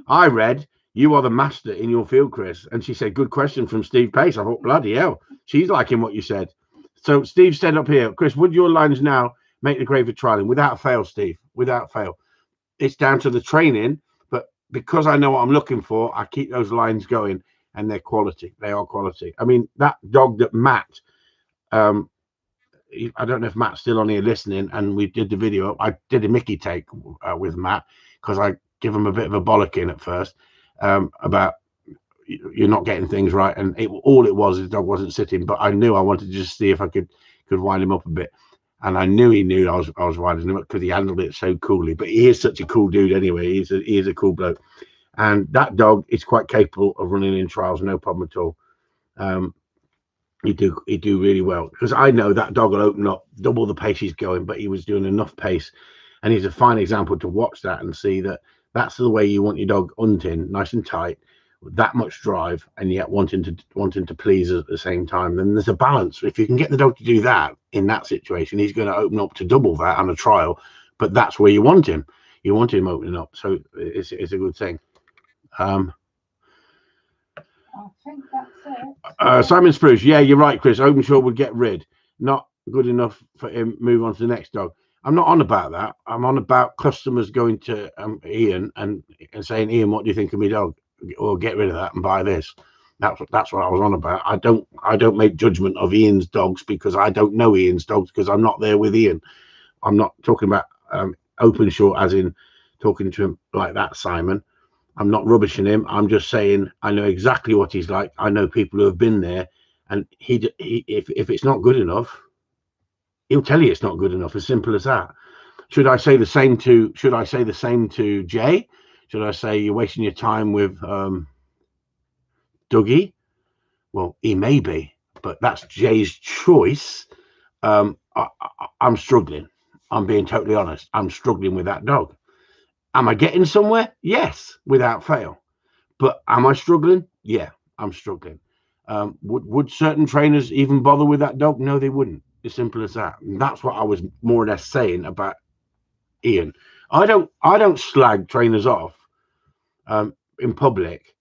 I read you are the master in your field, Chris, and she said, "Good question from Steve Pace." I thought, bloody hell, she's liking what you said. So Steve said up here, Chris, would your lines now make the grade for trialing? Without fail, Steve. Without fail. It's down to the training, but because I know what I'm looking for, I keep those lines going, and they're quality. They are quality. I mean, that dog that Matt, I don't know if Matt's still on here listening, and we did the video. I did a Mickey take with Matt, because I give him a bit of a bollocking at first about you're not getting things right, and all it was, his dog wasn't sitting, but I knew I wanted to just see if I could wind him up a bit. And I knew he knew I was winding him up, because he handled it so coolly. But he is such a cool dude anyway. He is a cool bloke. And that dog is quite capable of running in trials, no problem at all. He do really well, because I know that dog will open up double the pace he's going, but he was doing enough pace. And he's a fine example to watch that and see that that's the way you want your dog hunting, nice and tight, with that much drive, and yet wanting to please at the same time. Then there's a balance. If you can get the dog to do that in that situation, he's going to open up to double that on a trial. But that's where you want him. You want him opening up. So it's a good thing. I think that's it. Simon Spruce, yeah, you're right, Chris. Openshaw would get rid. Not good enough for him. Move on to the next dog. I'm not on about that. I'm on about customers going to Ian and saying, Ian, what do you think of my dog? Or get rid of that and buy this. That's what I was on about. I don't make judgment of Ian's dogs, because I don't know Ian's dogs, because I'm not there with Ian. I'm not talking about Openshaw as in talking to him like that, Simon. I'm not rubbishing him. I'm just saying I know exactly what he's like. I know people who have been there, and if it's not good enough, he'll tell you it's not good enough. As simple as that. Should I say the same to Jay? Should I say you're wasting your time with Dougie? Well, he may be, but that's Jay's choice. I'm struggling. I'm being totally honest. I'm struggling with that dog. Am I getting somewhere? Yes, without fail. But am I struggling? Yeah, I'm struggling. Would certain trainers even bother with that dog? No, they wouldn't. As simple as that. And that's what I was more or less saying about Ian. I don't slag trainers off in public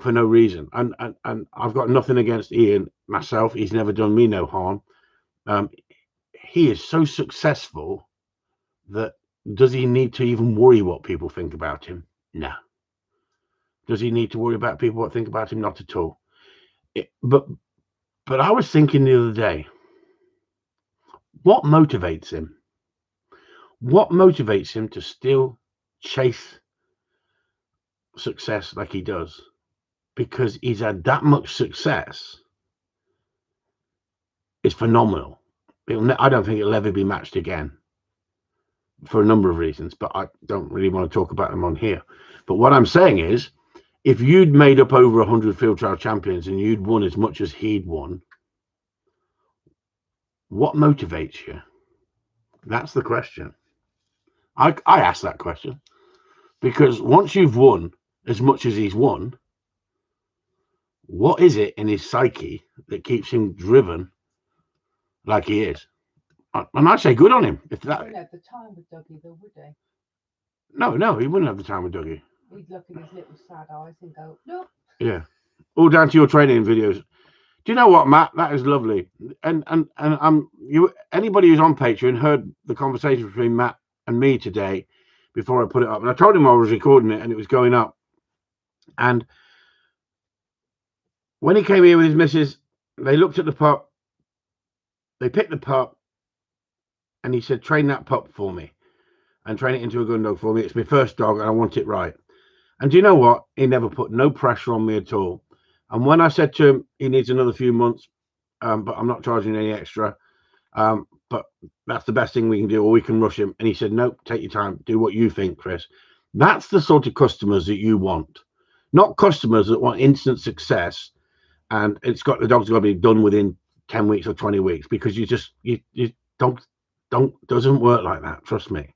for no reason. And I've got nothing against Ian myself. He's never done me no harm. He is so successful that does he need to even worry what people think about him? No. Does he need to worry about people what think about him? Not at all. But I was thinking the other day, what motivates him? What motivates him to still chase success like he does? because he's had that much success is phenomenal. I don't think it'll ever be matched again for a number of reasons, but I don't really want to talk about them on here. But what I'm saying is, if you'd made up over 100 field trial champions and you'd won as much as he'd won, what motivates you? That's the question. I ask that question because once you've won as much as he's won, what is it in his psyche that keeps him driven like he is? And I'd say good on him. If that, wouldn't have the time with Dougie, though, would he? No, he wouldn't have the time with Dougie. He'd look in his little sad eyes and go, no. Yeah, all down to your training videos. Do you know what, Matt? That is lovely. And anybody who's on Patreon heard the conversation between Matt and me today before I put it up. And I told him I was recording it and it was going up. And when he came here with his missus, they looked at the pup, they picked the pup, and he said, train that pup for me and train it into a gun dog for me. It's my first dog and I want it right. And do you know what? He never put no pressure on me at all. And when I said to him, he needs another few months, but I'm not charging any extra. But that's the best thing we can do, or we can rush him. And he said, nope, take your time. Do what you think, Chris. That's the sort of customers that you want. Not customers that want instant success. And it's got the dog's got to be done within 10 weeks or 20 weeks, because you don't doesn't work like that. Trust me.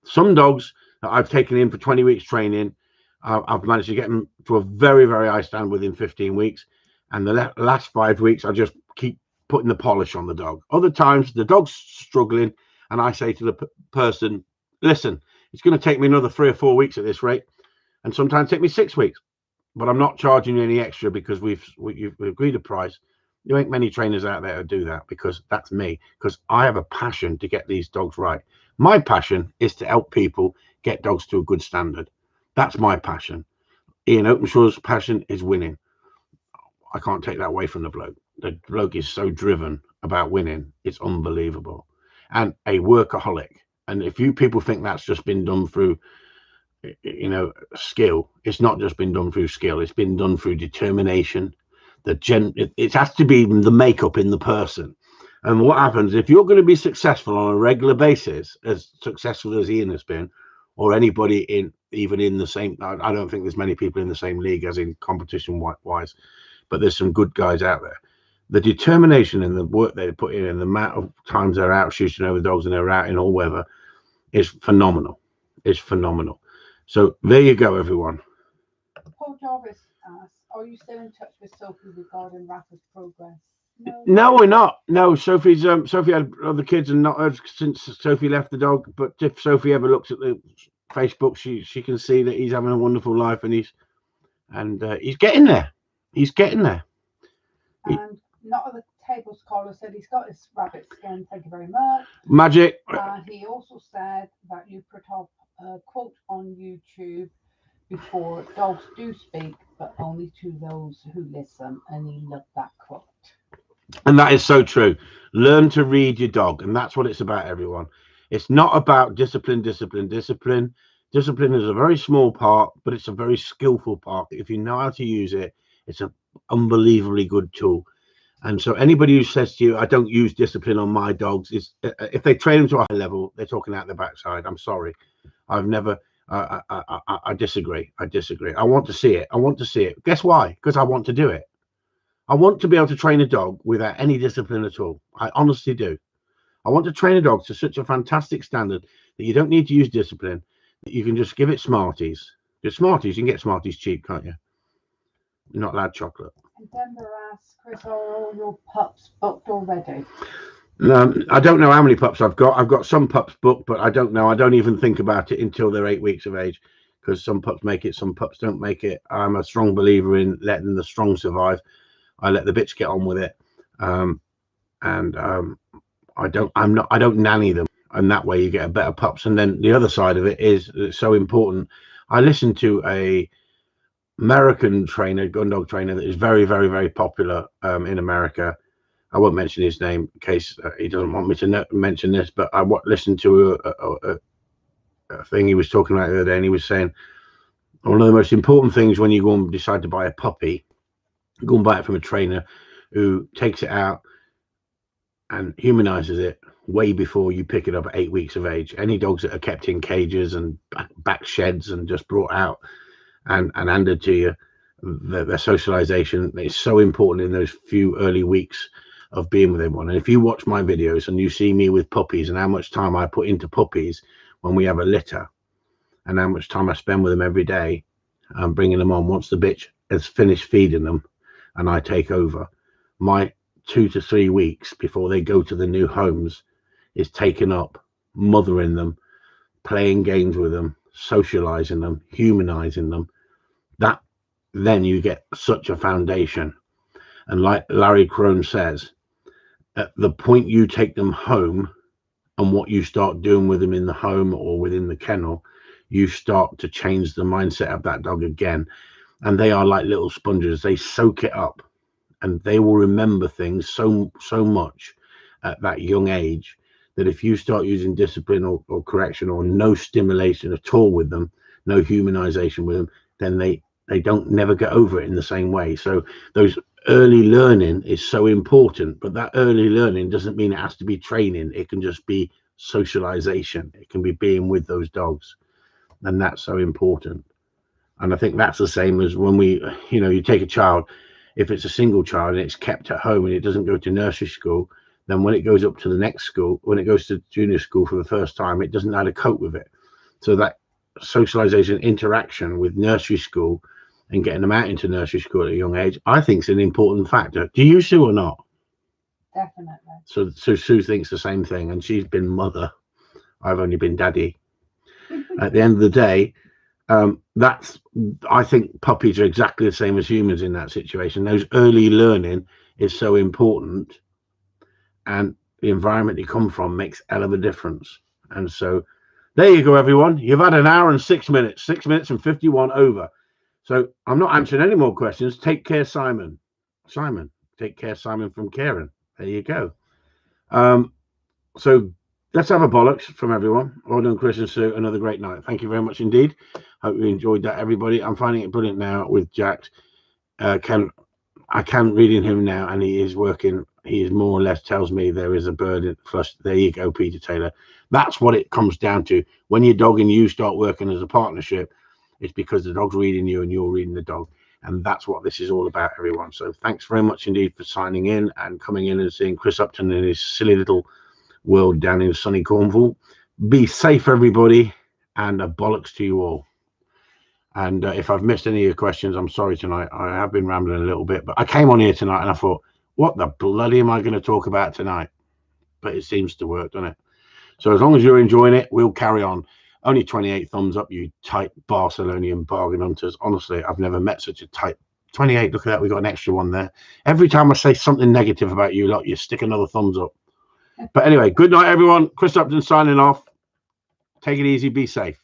Some dogs that I've taken in for 20 weeks training, I've managed to get them to a very, very high stand within 15 weeks. And the last 5 weeks, I just keep putting the polish on the dog. Other times, the dog's struggling, and I say to the person, listen, it's going to take me another 3 or 4 weeks at this rate, and sometimes take me 6 weeks. But I'm not charging you any extra because we've agreed a price. There ain't many trainers out there who do that, because that's me, because I have a passion to get these dogs right. My passion is to help people get dogs to a good standard. That's my passion. Ian Openshaw's passion is winning. I can't take that away from the bloke. The bloke is so driven about winning. It's unbelievable. And a workaholic. And if you people think that's just been done through, skill, it's not just been done through skill. It's been done through determination. It has to be the makeup in the person. And what happens if you're going to be successful on a regular basis, as successful as Ian has been, or anybody even in the same, I don't think there's many people in the same league as in competition wise, but there's some good guys out there. The determination and the work they put in and the amount of times they're out shooting over dogs and they're out in all weather is phenomenal. It's phenomenal. So there you go, everyone. Paul Jarvis asks, are you still in touch with Sophie regarding Rafa's progress? No, we're not. No, Sophie had other kids and not heard since Sophie left the dog. But if Sophie ever looks at the Facebook, she can see that he's having a wonderful life, and he's getting there. He's getting there. And not at the table scholar said he's got his rabbit skin. Thank you very much. Magic. He also said that you put up a quote on YouTube before, dogs do speak, but only to those who listen. And he loved that quote. And that is so true. Learn to read your dog. And that's what it's about, everyone. It's not about discipline. Discipline is a very small part, but it's a very skillful part. If you know how to use it, it's an unbelievably good tool. And so anybody who says to you, I don't use discipline on my dogs, if they train them to a high level, they're talking out the backside. I'm sorry. I've never, I disagree. I want to see it. Guess why? Because I want to do it. I want to be able to train a dog without any discipline at all. I honestly do. I want to train a dog to such a fantastic standard that you don't need to use discipline, that you can just give it Smarties. Just Smarties. You can get Smarties cheap, can't you? You're not allowed chocolate. And Denver asks, Chris, are all your pups booked already? No, I don't know how many pups I've got. I've got some pups booked, but I don't know. I don't even think about it until they're 8 weeks of age, because some pups make it, some pups don't make it. I'm a strong believer in letting the strong survive. I let the bitch get on with it, I don't nanny them, and that way you get a better pups. And then the other side of it is, it's so important. I listened to a American trainer, gun dog trainer, that is very, very, very popular in America. I won't mention his name in case he doesn't want me to mention this, but I listened to a thing he was talking about the other day, and he was saying one of the most important things when you go and decide to buy a puppy, go and buy it from a trainer who takes it out and humanizes it way before you pick it up at 8 weeks of age. Any dogs that are kept in cages and back sheds and just brought out and handed to you, their socialization is so important in those few early weeks of being with everyone. And if you watch my videos and you see me with puppies and how much time I put into puppies when we have a litter and how much time I spend with them every day, bringing them on once the bitch has finished feeding them and I take over, my 2 to 3 weeks before they go to the new homes is taken up mothering them, playing games with them, socializing them, humanizing them. That then you get such a foundation. And like Larry Crone says, at the point you take them home and what you start doing with them in the home or within the kennel, you start to change the mindset of that dog again. And they are like little sponges. They soak it up and they will remember things so much at that young age that if you start using discipline or correction or no stimulation at all with them, no humanization with them, then they don't never get over it in the same way. So those early learning is so important, but that early learning doesn't mean it has to be training. It can just be socialization. It can be being with those dogs, and that's so important. And I think that's the same as when you take a child. If it's a single child and it's kept at home and it doesn't go to nursery school, then when it goes up to the next school, when it goes to junior school for the first time, it doesn't know how to cope with it. So that socialization interaction with nursery school and getting them out into nursery school at a young age, I think is an important factor. Do you, Sue, or not? Definitely. So Sue thinks the same thing, and she's been mother. I've only been daddy. At the end of the day, I think puppies are exactly the same as humans in that situation. Those early learning is so important, and the environment you come from makes a hell of a difference. And so there you go, everyone. You've had an hour and 6 minutes, 6 minutes and 51 over. So I'm not answering any more questions. Take care, Simon. Simon, take care, Simon from Karen. There you go. So let's have a bollocks from everyone. Well done, Chris and Sue. Another great night. Thank you very much indeed. Hope you enjoyed that, everybody. I'm finding it brilliant now with Jack. I can reading him now, and he is working. He is more or less tells me there is a bird in flush. There you go, Peter Taylor. That's what it comes down to. When your dog and you start working as a partnership, it's because the dog's reading you and you're reading the dog. And that's what this is all about, everyone. So thanks very much indeed for signing in and coming in and seeing Chris Upton in his silly little world down in sunny Cornwall. Be safe, everybody, and a bollocks to you all. And if I've missed any of your questions, I'm sorry tonight. I have been rambling a little bit, but I came on here tonight and I thought, what the bloody am I going to talk about tonight? But it seems to work, doesn't it? So as long as you're enjoying it, we'll carry on. Only 28 thumbs up, you tight Barcelonian bargain hunters. Honestly, I've never met such a tight 28. Look at that. We got an extra one there. Every time I say something negative about you lot, you stick another thumbs up. But anyway, good night, everyone. Chris Upton signing off. Take it easy. Be safe.